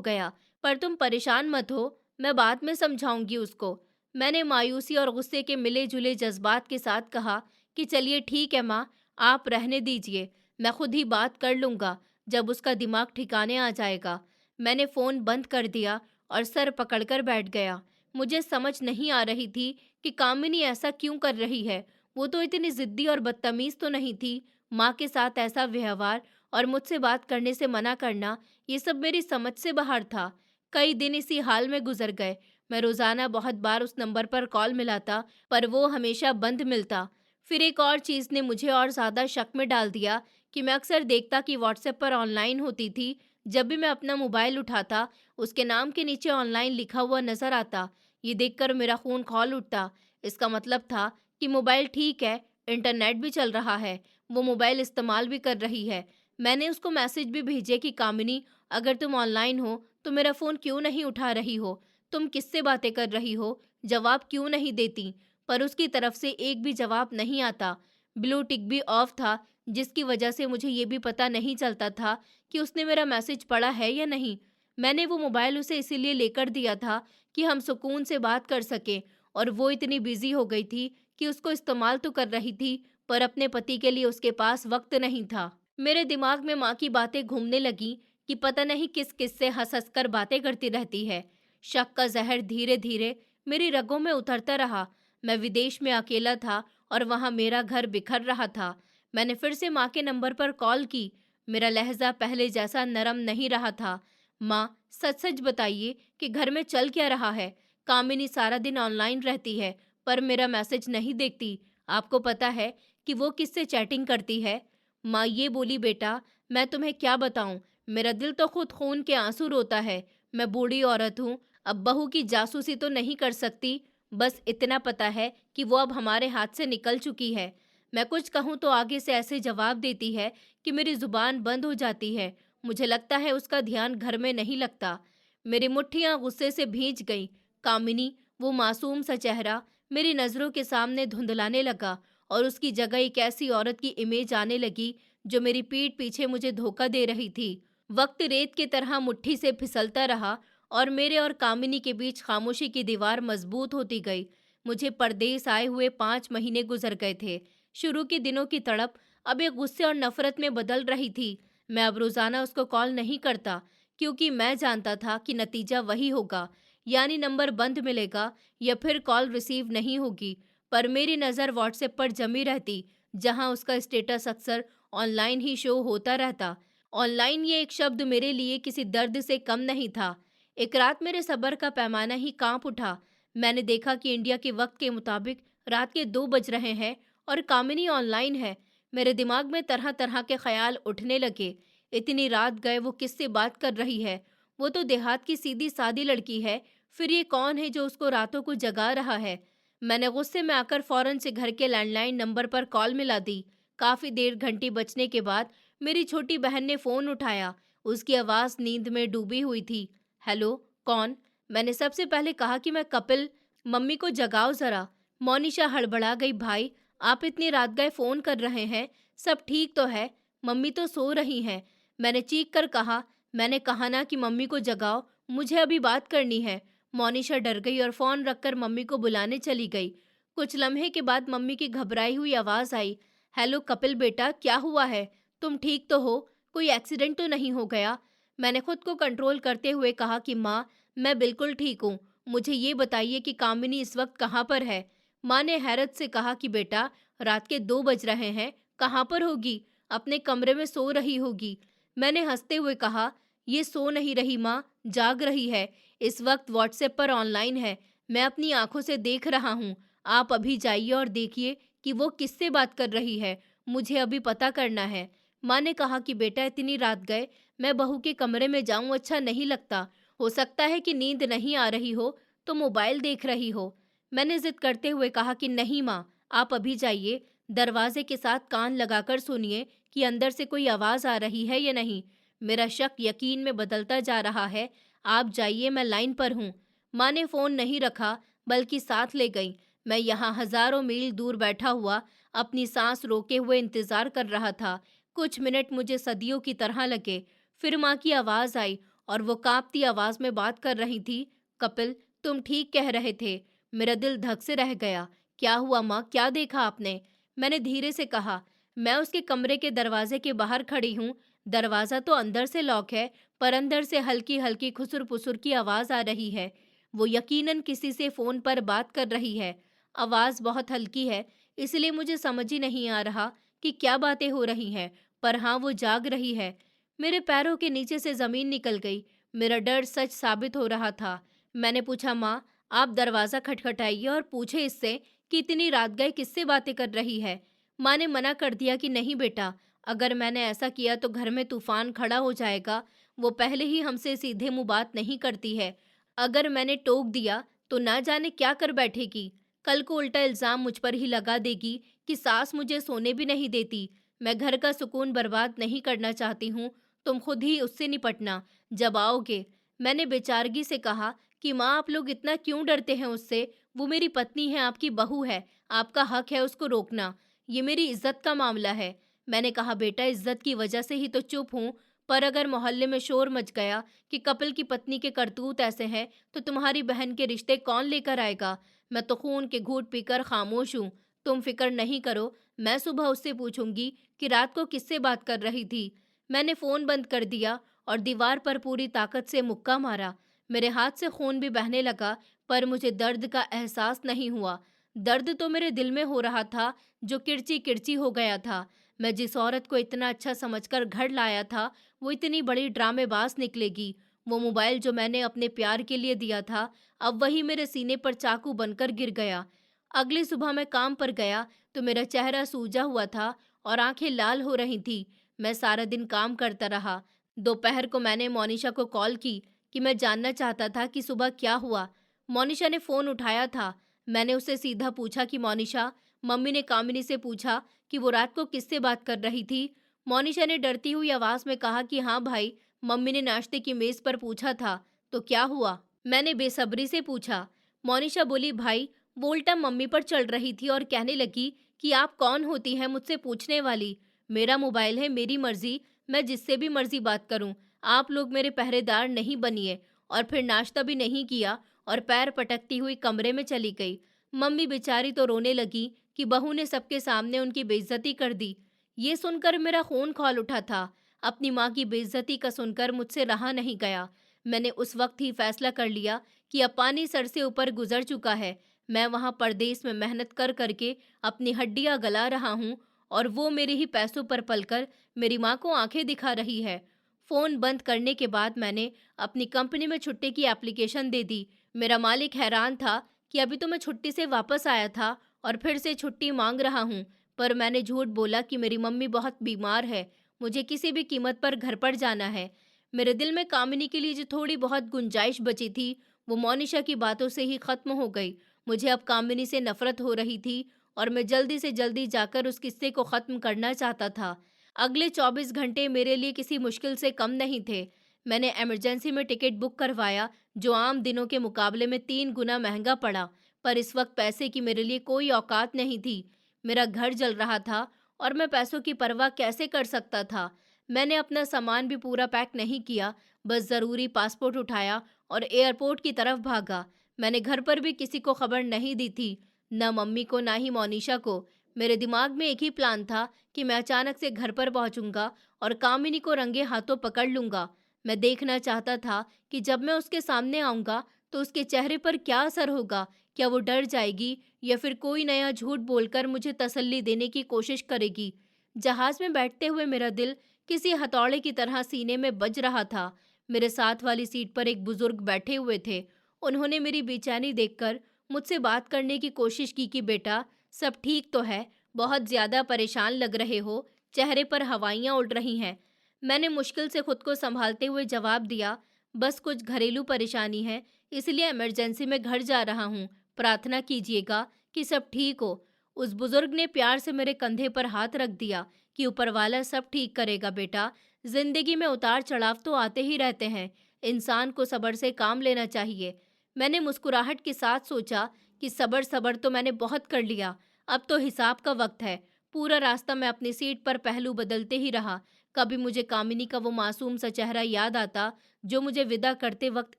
गया, पर तुम परेशान मत हो, मैं बाद में समझाऊंगी उसको। मैंने मायूसी और गुस्से के मिले जुले जज्बात के साथ कहा कि चलिए ठीक है माँ, आप रहने दीजिए, मैं खुद ही बात कर लूँगा जब उसका दिमाग ठिकाने आ जाएगा। मैंने फ़ोन बंद कर दिया और सर पकड़कर बैठ गया। मुझे समझ नहीं आ रही थी कि कामिनी ऐसा क्यों कर रही है। वो तो इतनी ज़िद्दी और बदतमीज़ तो नहीं थी। माँ के साथ ऐसा व्यवहार और मुझसे बात करने से मना करना, ये सब मेरी समझ से बाहर था। कई दिन इसी हाल में गुजर गए। मैं रोज़ाना बहुत बार उस नंबर पर कॉल मिलाता, पर वो हमेशा बंद मिलता। फिर एक और चीज़ ने मुझे और ज़्यादा शक में डाल दिया कि मैं अक्सर देखता कि व्हाट्सएप पर ऑनलाइन होती थी। जब भी मैं अपना मोबाइल उठाता, उसके नाम के नीचे ऑनलाइन लिखा हुआ नज़र आता। ये देखकर मेरा खून खौल उठता। इसका मतलब था कि मोबाइल ठीक है, इंटरनेट भी चल रहा है, वो मोबाइल इस्तेमाल भी कर रही है। मैंने उसको मैसेज भी भेजे कि कामिनी, अगर तुम ऑनलाइन हो तो मेरा फ़ोन क्यों नहीं उठा रही हो? तुम किससे बातें कर रही हो? जवाब क्यों नहीं देती? पर उसकी तरफ से एक भी जवाब नहीं आता। ब्लू टिक भी ऑफ था, जिसकी वजह से मुझे ये भी पता नहीं चलता था कि उसने मेरा मैसेज पढ़ा है या नहीं। मैंने वो मोबाइल उसे इसीलिए लेकर दिया था कि हम सुकून से बात कर सकें, और वो इतनी बिजी हो गई थी कि उसको इस्तेमाल तो कर रही थी, पर अपने पति के लिए उसके पास वक्त नहीं था। मेरे दिमाग में माँ की बातें घूमने लगी कि पता नहीं किस किस से हंस हंस कर बातें करती रहती है। शक का जहर धीरे धीरे मेरी रगों में उतरता रहा। मैं विदेश में अकेला था और वहाँ मेरा घर बिखर रहा था। मैंने फिर से माँ के नंबर पर कॉल की। मेरा लहजा पहले जैसा नरम नहीं रहा था। माँ, सच सच बताइए कि घर में चल क्या रहा है? कामिनी सारा दिन ऑनलाइन रहती है, पर मेरा मैसेज नहीं देखती। आपको पता है कि वो किससे चैटिंग करती है? माँ ये बोली, बेटा, मैं तुम्हें क्या बताऊं, मेरा दिल तो खुद खून के आंसू रोता है। मैं बूढ़ी औरत हूँ, अब बहू की जासूसी तो नहीं कर सकती। बस इतना पता है कि वो अब हमारे हाथ से निकल चुकी है। मैं कुछ कहूँ तो आगे से ऐसे जवाब देती है कि मेरी जुबान बंद हो जाती है। मुझे लगता है उसका ध्यान घर में नहीं लगता। मेरी मुट्ठियां गुस्से से भींच गईं। कामिनी, वो मासूम सा चेहरा मेरी नज़रों के सामने धुंधलाने लगा और उसकी जगह एक ऐसी औरत की इमेज आने लगी जो मेरी पीठ पीछे मुझे धोखा दे रही थी। वक्त रेत की तरह मुट्ठी से फिसलता रहा और मेरे और कामिनी के बीच खामोशी की दीवार मजबूत होती गई। मुझे परदेस आए हुए 5 महीने गुजर गए थे। शुरू के दिनों की तड़प अब एक गुस्से और नफरत में बदल रही थी। मैं अब रोजाना उसको कॉल नहीं करता, क्योंकि मैं जानता था कि नतीजा वही होगा, यानी नंबर बंद मिलेगा या फिर कॉल रिसीव नहीं होगी। पर मेरी नज़र व्हाट्सएप पर जमी रहती, जहां उसका स्टेटस अक्सर ऑनलाइन ही शो होता रहता। ऑनलाइन ये एक शब्द मेरे लिए किसी दर्द से कम नहीं था। एक रात मेरे सब्र का पैमाना ही कांप उठा। मैंने देखा कि इंडिया के वक्त के मुताबिक रात के 2 बज रहे हैं और कामिनी ऑनलाइन है। मेरे दिमाग में तरह तरह के ख्याल उठने लगे। इतनी रात गए वो किससे बात कर रही है? वो तो देहात की सीधी सादी लड़की है। फिर ये कौन है जो उसको रातों को जगा रहा है? मैंने गुस्से में आकर फौरन से घर के लैंडलाइन नंबर पर कॉल मिला दी। काफी देर घंटी बजने के बाद मेरी छोटी बहन ने फोन उठाया। उसकी आवाज नींद में डूबी हुई थी। हेलो, कौन? मैंने सबसे पहले कहा कि मैं कपिल। मम्मी को जगाओ जरा। मोनिशा हड़बड़ा गई। भाई, आप इतनी रात गए फोन कर रहे हैं, सब ठीक तो है? मम्मी तो सो रही हैं। मैंने चीख कर कहा। मैंने कहा ना कि मम्मी को जगाओ, मुझे अभी बात करनी है। मोनिशा डर गई और फोन रखकर मम्मी को बुलाने चली गई। कुछ लम्हे के बाद मम्मी की घबराई हुई आवाज आई। हेलो कपिल बेटा, क्या हुआ है? तुम ठीक तो हो? कोई एक्सीडेंट तो नहीं हो गया? मैंने खुद को कंट्रोल करते हुए कहा कि माँ, मैं बिल्कुल ठीक हूँ। मुझे ये बताइए कि कामिनी इस वक्त कहाँ पर है? माँ ने हैरत से कहा कि बेटा, रात के 2 बज रहे हैं, कहाँ पर होगी? अपने कमरे में सो रही होगी। मैंने हंसते हुए कहा, ये सो नहीं रही माँ, जाग रही है। इस वक्त व्हाट्सएप पर ऑनलाइन है। मैं अपनी आंखों से देख रहा हूँ। आप अभी जाइए और देखिए कि वो किससे बात कर रही है। मुझे अभी पता करना है। माँ ने कहा कि बेटा, इतनी रात गए मैं बहू के कमरे में जाऊं अच्छा नहीं लगता। हो सकता है कि नींद नहीं आ रही हो तो मोबाइल देख रही हो। मैंने जिद करते हुए कहा कि नहीं माँ, आप अभी जाइए। दरवाजे के साथ कान लगाकर सुनिए कि अंदर से कोई आवाज आ रही है या नहीं। मेरा शक यकीन में बदलता जा रहा है। आप जाइए, मैं लाइन पर हूँ। माँ ने फोन नहीं रखा, बल्कि साथ ले गई। मैं यहाँ हजारों मील दूर बैठा हुआ अपनी सांस रोके हुए इंतजार कर रहा था। कुछ मिनट मुझे सदियों की तरह लगे। फिर माँ की आवाज आई और वो कांपती आवाज में बात कर रही थी। कपिल, तुम ठीक कह रहे थे। मेरा दिल धक से रह गया। क्या हुआ माँ, क्या देखा आपने? मैंने धीरे से कहा। मैं उसके कमरे के दरवाजे के बाहर खड़ी हूँ। दरवाजा तो अंदर से लॉक है, पर अंदर से हल्की हल्की खुसुर पुसुर की आवाज आ रही है। वो यकीनन किसी से फोन पर बात कर रही है। आवाज बहुत हल्की है, इसलिए मुझे समझ ही नहीं आ रहा कि क्या बातें हो रही हैं, पर हाँ, वो जाग रही है। मेरे पैरों के नीचे से जमीन निकल गई। मेरा डर सच साबित हो रहा था। मैंने पूछा, माँ, आप दरवाजा खटखटाइए और पूछे इससे कि इतनी रात गए किससे बातें कर रही है। माँ ने मना कर दिया कि नहीं बेटा, अगर मैंने ऐसा किया तो घर में तूफान खड़ा हो जाएगा। वो पहले ही हमसे सीधे मुंह बात नहीं करती है। अगर मैंने टोक दिया तो ना जाने क्या कर बैठेगी। कल को उल्टा इल्जाम मुझ पर ही लगा देगी कि सास मुझे सोने भी नहीं देती। मैं घर का सुकून बर्बाद नहीं करना चाहती हूँ। तुम खुद ही उससे निपटना जब आओगे। मैंने बेचारगी से कहा कि माँ, आप लोग इतना क्यों डरते हैं उससे? वो मेरी पत्नी है, आपकी बहू है। आपका हक है उसको रोकना। ये मेरी इज्जत का मामला है। मैंने कहा, बेटा, इज्जत की वजह से ही तो चुप हूँ। पर अगर मोहल्ले में शोर मच गया कि कपिल की पत्नी के करतूत ऐसे हैं, तो तुम्हारी बहन के रिश्ते कौन लेकर आएगा? मैं तो खून के घूंट पीकर खामोश हूँ। तुम फिक्र नहीं करो, मैं सुबह उससे पूछूंगी कि रात को किससे बात कर रही थी। मैंने फोन बंद कर दिया और दीवार पर पूरी ताकत से मुक्का मारा। मेरे हाथ से खून भी बहने लगा, पर मुझे दर्द का एहसास नहीं हुआ। दर्द तो मेरे दिल में हो रहा था, जो किरची किरची हो गया था। मैं जिस औरत को इतना अच्छा समझकर घर लाया था, वो इतनी बड़ी ड्रामेबाज निकलेगी। वो मोबाइल जो मैंने अपने प्यार के लिए दिया था, अब वही मेरे सीने पर चाकू बनकर गिर गया। अगली सुबह मैं काम पर गया तो मेरा चेहरा सूजा हुआ था और आंखें लाल हो रही थी। मैं सारा दिन काम करता रहा। दोपहर को मैंने मोनिशा को कॉल की कि मैं जानना चाहता था कि सुबह क्या हुआ। मोनिशा ने फोन उठाया था, मैंने उससे सीधा पूछा कि मोनिशा, मम्मी ने कामिनी से पूछा कि वो रात को किससे बात कर रही थी। मोनिशा ने डरती हुई आवाज में कहा कि हाँ भाई, मम्मी ने नाश्ते की मेज पर पूछा था। तो क्या हुआ? मैंने बेसब्री से पूछा। मोनिशा बोली, भाई वो उल्टा मम्मी पर चढ़ रही थी और कहने लगी कि आप कौन होती हैं मुझसे पूछने वाली? मेरा मोबाइल है, मेरी मर्जी, मैं जिससे भी मर्जी बात करूं। आप लोग मेरे पहरेदार नहीं बनिए। और फिर नाश्ता भी नहीं किया और पैर पटकती हुई कमरे में चली गई। मम्मी बेचारी तो रोने लगी कि बहू ने सबके सामने उनकी बेइज्जती कर दी। ये सुनकर मेरा खून खौल उठा था। अपनी माँ की बेइज्जती का सुनकर मुझसे रहा नहीं गया। मैंने उस वक्त ही फैसला कर लिया कि अब पानी सर से ऊपर गुजर चुका है। मैं वहाँ परदेश में मेहनत कर करके अपनी हड्डियाँ गला रहा हूँ और वो मेरे ही पैसों पर पलकर मेरी माँ को आंखें दिखा रही है। फ़ोन बंद करने के बाद मैंने अपनी कंपनी में छुट्टी की एप्लीकेशन दे दी। मेरा मालिक हैरान था कि अभी तो मैं छुट्टी से वापस आया था और फिर से छुट्टी मांग रहा हूँ। पर मैंने झूठ बोला कि मेरी मम्मी बहुत बीमार है, मुझे किसी भी कीमत पर घर पर जाना है। मेरे दिल में कामिनी के लिए जो थोड़ी बहुत गुंजाइश बची थी, वो मोनिशा की बातों से ही खत्म हो गई। मुझे अब कामिनी से नफरत हो रही थी और मैं जल्दी से जल्दी जाकर उस किस्से को खत्म करना चाहता था। अगले 24 घंटे मेरे लिए किसी मुश्किल से कम नहीं थे। मैंने इमरजेंसी में टिकट बुक करवाया, जो आम दिनों के मुकाबले में 3 गुना महंगा पड़ा। पर इस वक्त पैसे की मेरे लिए कोई औकात नहीं थी। मेरा घर जल रहा था और मैं पैसों की परवाह कैसे कर सकता था। मैंने अपना सामान भी पूरा पैक नहीं किया, बस ज़रूरी पासपोर्ट उठाया और एयरपोर्ट की तरफ भागा। मैंने घर पर भी किसी को खबर नहीं दी थी, न मम्मी को, ना ही मोनिशा को। मेरे दिमाग में एक ही प्लान था कि मैं अचानक से घर पर पहुंचूंगा और कामिनी को रंगे हाथों पकड़ लूंगा। मैं देखना चाहता था कि जब मैं उसके सामने आऊंगा तो उसके चेहरे पर क्या असर होगा। क्या वो डर जाएगी या फिर कोई नया झूठ बोलकर मुझे तसल्ली देने की कोशिश करेगी। जहाज में बैठते हुए मेरा दिल किसी हथौड़े की तरह सीने में बज रहा था। मेरे साथ वाली सीट पर एक बुजुर्ग बैठे हुए थे। उन्होंने मेरी बेचैनी देखकर मुझसे बात करने की कोशिश की कि बेटा, सब ठीक तो है? बहुत ज्यादा परेशान लग रहे हो, चेहरे पर हवाइयां उड़ रही हैं। मैंने मुश्किल से खुद को संभालते हुए जवाब दिया, बस कुछ घरेलू परेशानी है, इसलिए इमरजेंसी में घर जा रहा हूँ। प्रार्थना कीजिएगा कि सब ठीक हो। उस बुजुर्ग ने प्यार से मेरे कंधे पर हाथ रख दिया कि ऊपर वाला सब ठीक करेगा बेटा। जिंदगी में उतार चढ़ाव तो आते ही रहते हैं, इंसान को सब्र से काम लेना चाहिए। मैंने मुस्कुराहट के साथ सोचा कि सब्र सब्र तो मैंने बहुत कर लिया, अब तो हिसाब का वक्त है। पूरा रास्ता मैं अपनी सीट पर पहलू बदलते ही रहा। कभी मुझे कामिनी का वो मासूम सा चेहरा याद आता जो मुझे विदा करते वक्त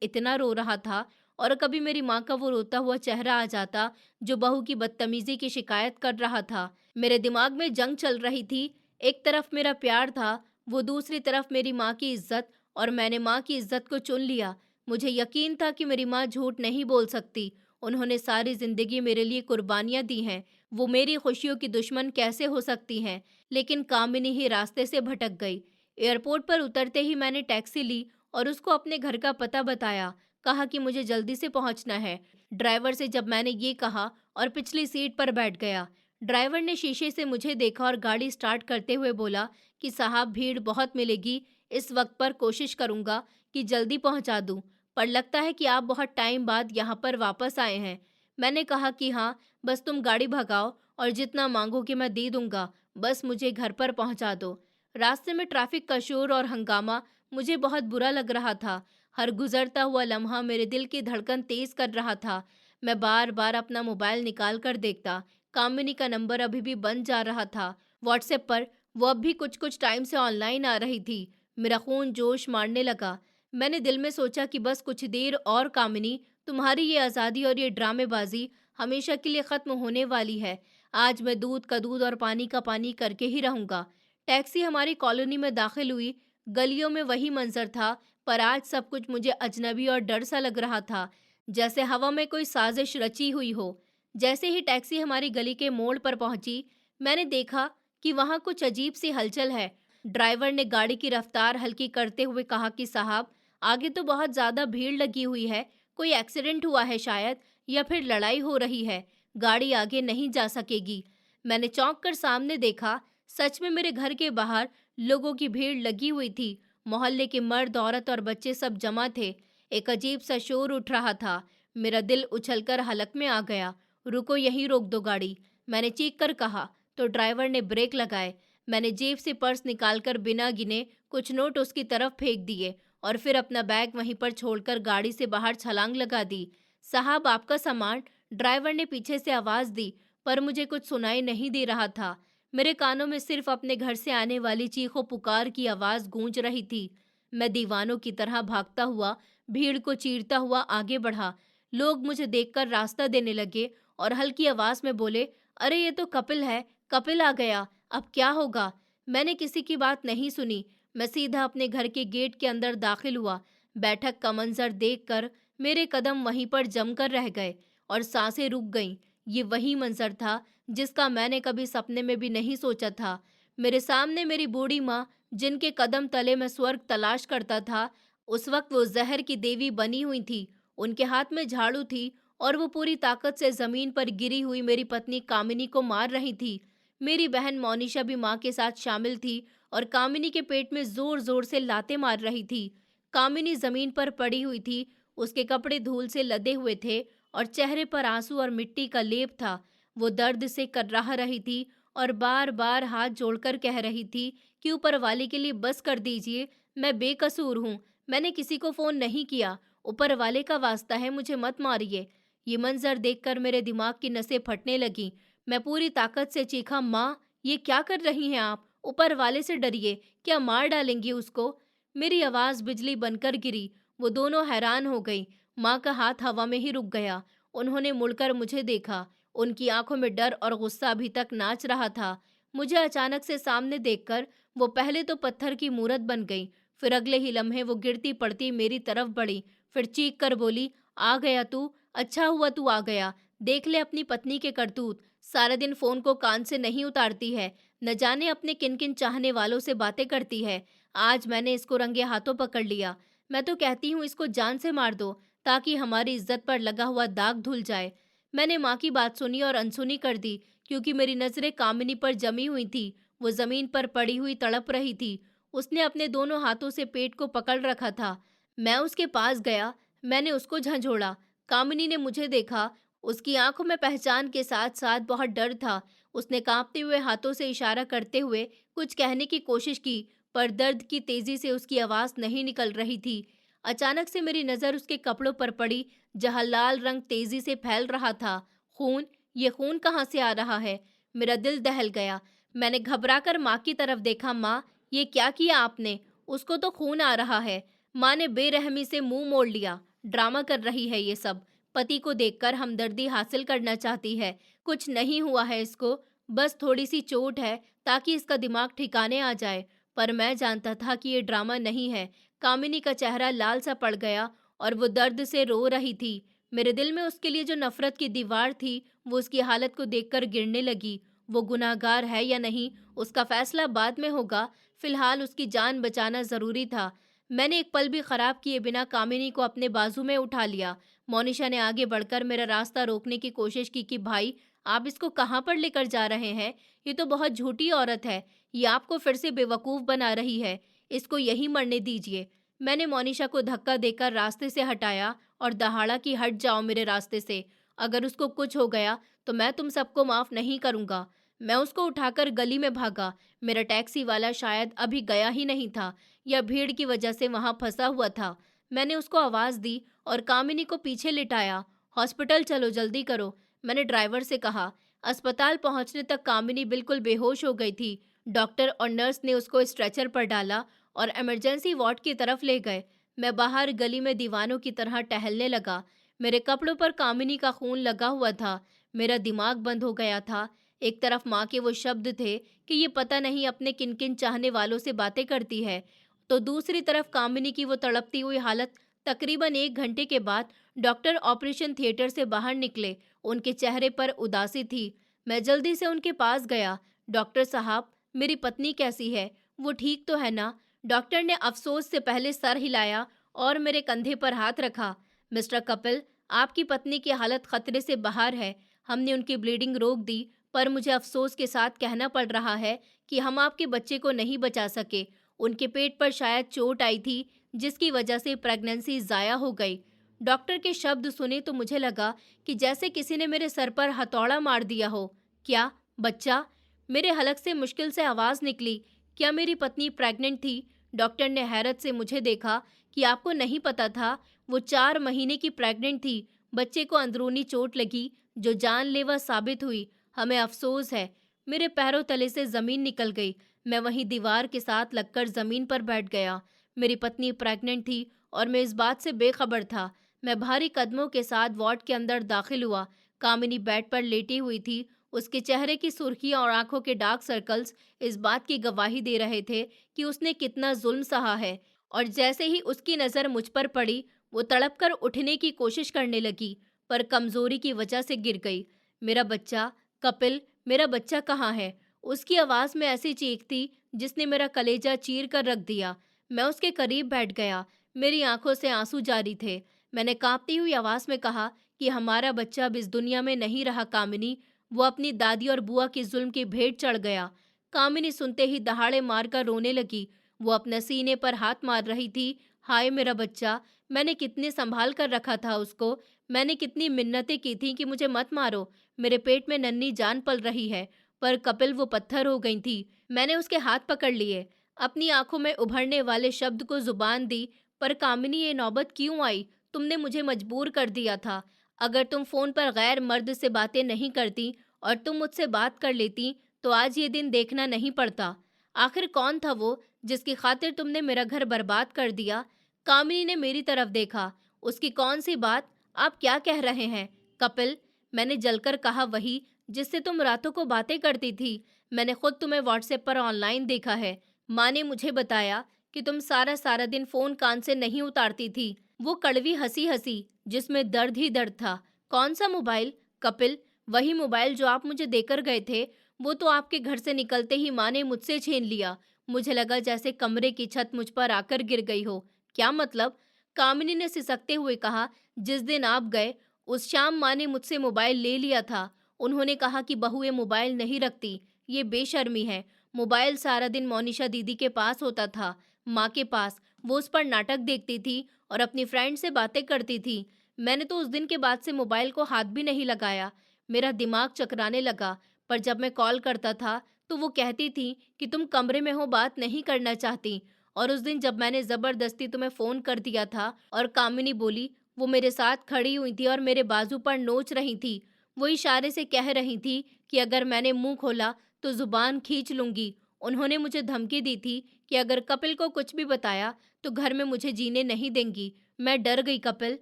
इतना रो रहा था, और कभी मेरी माँ का वो रोता हुआ चेहरा आ जाता जो बहू की बदतमीजी की शिकायत कर रहा था। मेरे दिमाग में जंग चल रही थी। एक तरफ मेरा प्यार था, वो दूसरी तरफ मेरी माँ की इज्जत, और मैंने माँ की इज्जत को चुन लिया। मुझे यकीन था कि मेरी माँ झूठ नहीं बोल सकती। उन्होंने सारी जिंदगी मेरे लिए कुर्बानियां दी हैं। वो मेरी खुशियों की दुश्मन कैसे हो सकती हैं? लेकिन कामिनी ही रास्ते से भटक गई। एयरपोर्ट पर उतरते ही मैंने टैक्सी ली और उसको अपने घर का पता बताया। कहा कि मुझे जल्दी से पहुंचना है। ड्राइवर से जब मैंने ये कहा और पिछली सीट पर बैठ गया। ड्राइवर ने शीशे से मुझे देखा और गाड़ी स्टार्ट करते हुए बोला कि साहब, भीड़ बहुत मिलेगी, इस वक्त पर कोशिश करूंगा कि जल्दी पहुंचा दूं, पर लगता है कि आप बहुत टाइम बाद यहाँ पर वापस आए हैं। मैंने कहा कि हाँ, बस तुम गाड़ी भगाओ और जितना मांगोगे मैं दे दूंगा, बस मुझे घर पर पहुंचा दो। रास्ते में ट्रैफिक का शोर और हंगामा मुझे बहुत बुरा लग रहा था। हर गुजरता हुआ लम्हा मेरे दिल की धड़कन तेज कर रहा था। मैं बार बार अपना मोबाइल निकाल कर देखता। कामिनी का नंबर अभी भी बंद जा रहा था। व्हाट्सएप पर वो अब भी कुछ कुछ टाइम से ऑनलाइन आ रही थी। मेरा खून जोश मारने लगा। मैंने दिल में सोचा कि बस कुछ देर और कामिनी, तुम्हारी ये आज़ादी और ये ड्रामेबाजी हमेशा के लिए ख़त्म होने वाली है। आज मैं दूध का दूध और पानी का पानी करके ही रहूंगा। टैक्सी हमारी कॉलोनी में दाखिल हुई। गलियों में वही मंजर था, पर आज सब कुछ मुझे अजनबी और डर सा लग रहा था, जैसे हवा में कोई साजिश रची हुई हो। जैसे ही टैक्सी हमारी गली के मोड़ पर पहुंची, मैंने देखा कि वहां कुछ अजीब सी हलचल है। ड्राइवर ने गाड़ी की रफ्तार हल्की करते हुए कहा कि साहब, आगे तो बहुत ज़्यादा भीड़ लगी हुई है, कोई एक्सीडेंट हुआ है शायद, या फिर लड़ाई हो रही है, गाड़ी आगे नहीं जा सकेगी। मैंने चौंक कर सामने देखा। सच में मेरे घर के बाहर लोगों की भीड़ लगी हुई थी। मोहल्ले के मर्द, औरत और बच्चे सब जमा थे। एक अजीब सा शोर उठ रहा था। मेरा दिल उछलकर हलक में आ गया। रुको, यहीं रोक दो गाड़ी, मैंने चीख कर कहा। तो ड्राइवर ने ब्रेक लगाए। मैंने जेब से पर्स निकालकर बिना गिने कुछ नोट उसकी तरफ फेंक दिए और फिर अपना बैग वहीं पर छोड़कर गाड़ी से बाहर छलांग लगा दी। साहब, आपका सामान, ड्राइवर ने पीछे से आवाज दी, पर मुझे कुछ सुनाई नहीं दे रहा था। मेरे कानों में सिर्फ अपने घर से आने वाली चीखों पुकार की आवाज गूंज रही थी। मैं दीवानों की तरह भागता हुआ भीड़ को चीरता हुआ आगे बढ़ा। लोग मुझे देखकर रास्ता देने लगे और हल्की आवाज में बोले, अरे ये तो कपिल है, कपिल आ गया, अब क्या होगा। मैंने किसी की बात नहीं सुनी। मैं सीधा अपने घर के गेट के अंदर दाखिल हुआ। बैठक का मंजर देखकर मेरे कदम वहीं पर जमकर रह गए और सांसें रुक गईं। ये वही मंजर था जिसका मैंने कभी सपने में भी नहीं सोचा था। मेरे सामने मेरी बूढ़ी माँ, जिनके कदम तले मैं स्वर्ग तलाश करता था, उस वक्त वो जहर की देवी बनी हुई थी। उनके हाथ में झाड़ू थी और वो पूरी ताकत से जमीन पर गिरी हुई मेरी पत्नी कामिनी को मार रही थी। मेरी बहन मोनिशा भी माँ के साथ शामिल थी और कामिनी के पेट में जोर जोर से लातें मार रही थी। कामिनी जमीन पर पड़ी हुई थी, उसके कपड़े धूल से लदे हुए थे और चेहरे पर आंसू और मिट्टी का लेप था। वो दर्द से कर्राह रही थी और बार बार हाथ जोड़कर कह रही थी कि ऊपर वाले के लिए बस कर दीजिए, मैं बेकसूर हूँ, मैंने किसी को फोन नहीं किया, ऊपर वाले का वास्ता है, मुझे मत मारिए। ये मंजर देखकर मेरे दिमाग की नसें फटने लगीं। मैं पूरी ताकत से चीखा, माँ, ये क्या कर रही हैं आप? ऊपर वाले से डरिए, क्या मार डालेंगी उसको? मेरी आवाज बिजली बनकर गिरी। वो दोनों हैरान हो गई। माँ का हाथ हवा में ही रुक गया। उन्होंने मुड़कर मुझे देखा। उनकी आंखों में डर और गुस्सा अभी तक नाच रहा था। मुझे अचानक से सामने देखकर वो पहले तो पत्थर की मूरत बन गई, फिर अगले ही लम्हे वो गिरती पड़ती मेरी तरफ बढ़ी, फिर चीख कर बोली, आ गया तू, अच्छा हुआ तू आ गया। देख ले अपनी पत्नी के करतूत, सारा दिन फोन को कान से नहीं उतारती है, न जाने अपने किन किन चाहने वालों से बातें करती है। आज मैंने इसको रंगे हाथों पकड़ लिया। मैं तो कहती हूँ इसको जान से मार दो, ताकि हमारी इज्जत पर लगा हुआ दाग धुल जाए। मैंने माँ की बात सुनी और अनसुनी कर दी, क्योंकि मेरी नजरें कामिनी पर जमी हुई थी। वो जमीन पर पड़ी हुई तड़प रही थी। उसने अपने दोनों हाथों से पेट को पकड़ रखा था। मैं उसके पास गया। मैंने उसको झंझोड़ा। कामिनी ने मुझे देखा। उसकी आंखों में पहचान के साथ साथ बहुत डर था। उसने कांपते हुए हाथों से इशारा करते हुए कुछ कहने की कोशिश की, पर दर्द की तेजी से उसकी आवाज नहीं निकल रही थी। अचानक से मेरी नजर उसके कपड़ों पर पड़ी, जहां लाल रंग तेजी से फैल रहा था। खून! ये खून कहाँ से आ रहा है? मेरा दिल दहल गया। मैंने घबराकर माँ की तरफ देखा। माँ, ये क्या किया आपने? उसको तो खून आ रहा है। माँ ने बेरहमी से मुंह मोड़ लिया। ड्रामा कर रही है ये सब। पति को देखकर हमदर्दी हासिल करना चाहती है। कुछ नहीं हुआ है इसको, बस थोड़ी सी चोट है, ताकि इसका दिमाग ठिकाने आ जाए। पर मैं जानता था कि ये ड्रामा नहीं है। कामिनी का चेहरा लाल सा पड़ गया और वो दर्द से रो रही थी। मेरे दिल में उसके लिए जो नफरत की दीवार थी, वो उसकी हालत को देखकर गिरने लगी। वो गुनाहगार है या नहीं, उसका फैसला बाद में होगा। फिलहाल उसकी जान बचाना जरूरी था। मैंने एक पल भी खराब किए बिना कामिनी को अपने बाजू में उठा लिया। मोनिशा ने आगे बढ़कर मेरा रास्ता रोकने की कोशिश की कि भाई, आप इसको कहाँ पर लेकर जा रहे हैं? ये तो बहुत झूठी औरत है। ये आपको फिर से बेवकूफ़ बना रही है। इसको यहीं मरने दीजिए। मैंने मोनिशा को धक्का देकर रास्ते से हटाया और दहाड़ा कि हट जाओ मेरे रास्ते से। अगर उसको कुछ हो गया तो मैं तुम सबको माफ़ नहीं करूँगा। मैं उसको उठाकर गली में भागा। मेरा टैक्सी वाला शायद अभी गया ही नहीं था या भीड़ की वजह से वहाँ फंसा हुआ था। मैंने उसको आवाज़ दी और कामिनी को पीछे लिटाया। हॉस्पिटल चलो, जल्दी करो, मैंने ड्राइवर से कहा। अस्पताल पहुंचने तक कामिनी बिल्कुल बेहोश हो गई थी। डॉक्टर और नर्स ने उसको स्ट्रेचर पर डाला और इमरजेंसी वार्ड की तरफ ले गए। मैं बाहर गली में दीवानों की तरह टहलने लगा। मेरे कपड़ों पर कामिनी का खून लगा हुआ था। मेरा दिमाग बंद हो गया था। एक तरफ माँ के वो शब्द थे कि ये पता नहीं अपने किन किन चाहने वालों से बातें करती है, तो दूसरी तरफ कामिनी की वो तड़पती हुई हालत। तकरीबन 1 घंटे के बाद डॉक्टर ऑपरेशन थिएटर से बाहर निकले। उनके चेहरे पर उदासी थी। मैं जल्दी से उनके पास गया। डॉक्टर साहब, मेरी पत्नी कैसी है? वो ठीक तो है ना? डॉक्टर ने अफसोस से पहले सर हिलाया और मेरे कंधे पर हाथ रखा। मिस्टर कपिल, आपकी पत्नी की हालत खतरे से बाहर है। हमने उनकी ब्लीडिंग रोक दी, पर मुझे अफसोस के साथ कहना पड़ रहा है कि हम आपके बच्चे को नहीं बचा सके। उनके पेट पर शायद चोट आई थी, जिसकी वजह से प्रेगनेंसी ज़ाया हो गई। डॉक्टर के शब्द सुने तो मुझे लगा कि जैसे किसी ने मेरे सर पर हथौड़ा मार दिया हो। क्या? बच्चा? मेरे हलक से मुश्किल से आवाज निकली। क्या मेरी पत्नी प्रेग्नेंट थी? डॉक्टर ने हैरत से मुझे देखा। कि आपको नहीं पता था? वो 4 महीने की प्रेग्नेंट थी। बच्चे को अंदरूनी चोट लगी जो जानलेवा साबित हुई। हमें अफसोस है। मेरे पैरों तले से जमीन निकल गई। मैं वहीं दीवार के साथ लगकर जमीन पर बैठ गया। मेरी पत्नी प्रेग्नेंट थी और मैं इस बात से बेखबर था। मैं भारी कदमों के साथ वार्ड के अंदर दाखिल हुआ। कामिनी बेड पर लेटी हुई थी। उसके चेहरे की सुर्खियां और आंखों के डार्क सर्कल्स इस बात की गवाही दे रहे थे कि उसने कितना जुल्म सहा है। और जैसे ही उसकी नज़र मुझ पर पड़ी, वो तड़प कर उठने की कोशिश करने लगी, पर कमजोरी की वजह से गिर गई। मेरा बच्चा, कपिल, मेरा बच्चा कहाँ है? उसकी आवाज़ में ऐसी चीख थी जिसने मेरा कलेजा चीर कर रख दिया। मैं उसके करीब बैठ गया। मेरी आंखों से आंसू जारी थे। मैंने कांपती हुई आवाज़ में कहा कि हमारा बच्चा अब इस दुनिया में नहीं रहा कामिनी। वो अपनी दादी और बुआ के जुल्म की भेंट चढ़ गया। कामिनी सुनते ही दहाड़े मारकर रोने लगी। वो अपने सीने पर हाथ मार रही थी। हाय मेरा बच्चा, मैंने कितने संभाल कर रखा था उसको। मैंने कितनी मिन्नतें की थी कि मुझे मत मारो, मेरे पेट में नन्ही जान पल रही है। पर कपिल, वो पत्थर हो गई थी। मैंने उसके हाथ पकड़ लिए, अपनी आंखों में उभरने वाले शब्द को जुबान दी। पर कामिनी, ये नौबत क्यों आई? तुमने मुझे मजबूर कर दिया था। अगर तुम फोन पर गैर मर्द से बातें नहीं करती और तुम मुझसे बात कर लेती तो आज ये दिन देखना नहीं पड़ता। आखिर कौन था वो जिसकी खातिर तुमने मेरा घर बर्बाद कर दिया? कामिनी ने मेरी तरफ देखा। उसकी कौन सी बात? आप क्या कह रहे हैं? कपिल, मैंने जलकर कहा, वही जिससे तुम रातों को बातें करती थी। मैंने खुद तुम्हें व्हाट्सएप पर ऑनलाइन देखा है। माँ ने मुझे बताया कि तुम सारा सारा दिन फोन कान से नहीं उतारती थी। वो कड़वी हंसी हंसी जिसमें दर्द ही दर्द था। कौन सा मोबाइल? कपिल, वही मोबाइल जो आप मुझे देकर गए थे। वो तो आपके घर से निकलते ही माँ ने मुझसे छीन लिया। मुझे लगा जैसे कमरे की छत मुझ पर आकर गिर गई हो। क्या मतलब? कामिनी ने सिसकते हुए कहा, जिस दिन आप गए उस शाम माँ ने मुझसे मोबाइल ले लिया था। उन्होंने कहा कि बहू ये मोबाइल नहीं रखती, ये बेशर्मी है। मोबाइल सारा दिन मोनिशा दीदी के पास होता था, माँ के पास। वो उस पर नाटक देखती थी और अपनी फ्रेंड से बातें करती थी। मैंने तो उस दिन के बाद से मोबाइल को हाथ भी नहीं लगाया। मेरा दिमाग चकराने लगा। पर जब मैं कॉल करता था तो वो कहती थी कि तुम कमरे में हो, बात नहीं करना चाहती। और उस दिन जब मैंने ज़बरदस्ती तुम्हें फ़ोन कर दिया था और कामिनी बोली, वो मेरे साथ खड़ी हुई थी और मेरे बाजू पर नोच रही थी। वो इशारे से कह रही थी कि अगर मैंने मुंह खोला तो ज़ुबान खींच लूँगी। उन्होंने मुझे धमकी दी थी कि अगर कपिल को कुछ भी बताया तो घर में मुझे जीने नहीं देंगी। मैं डर गई। कपिल,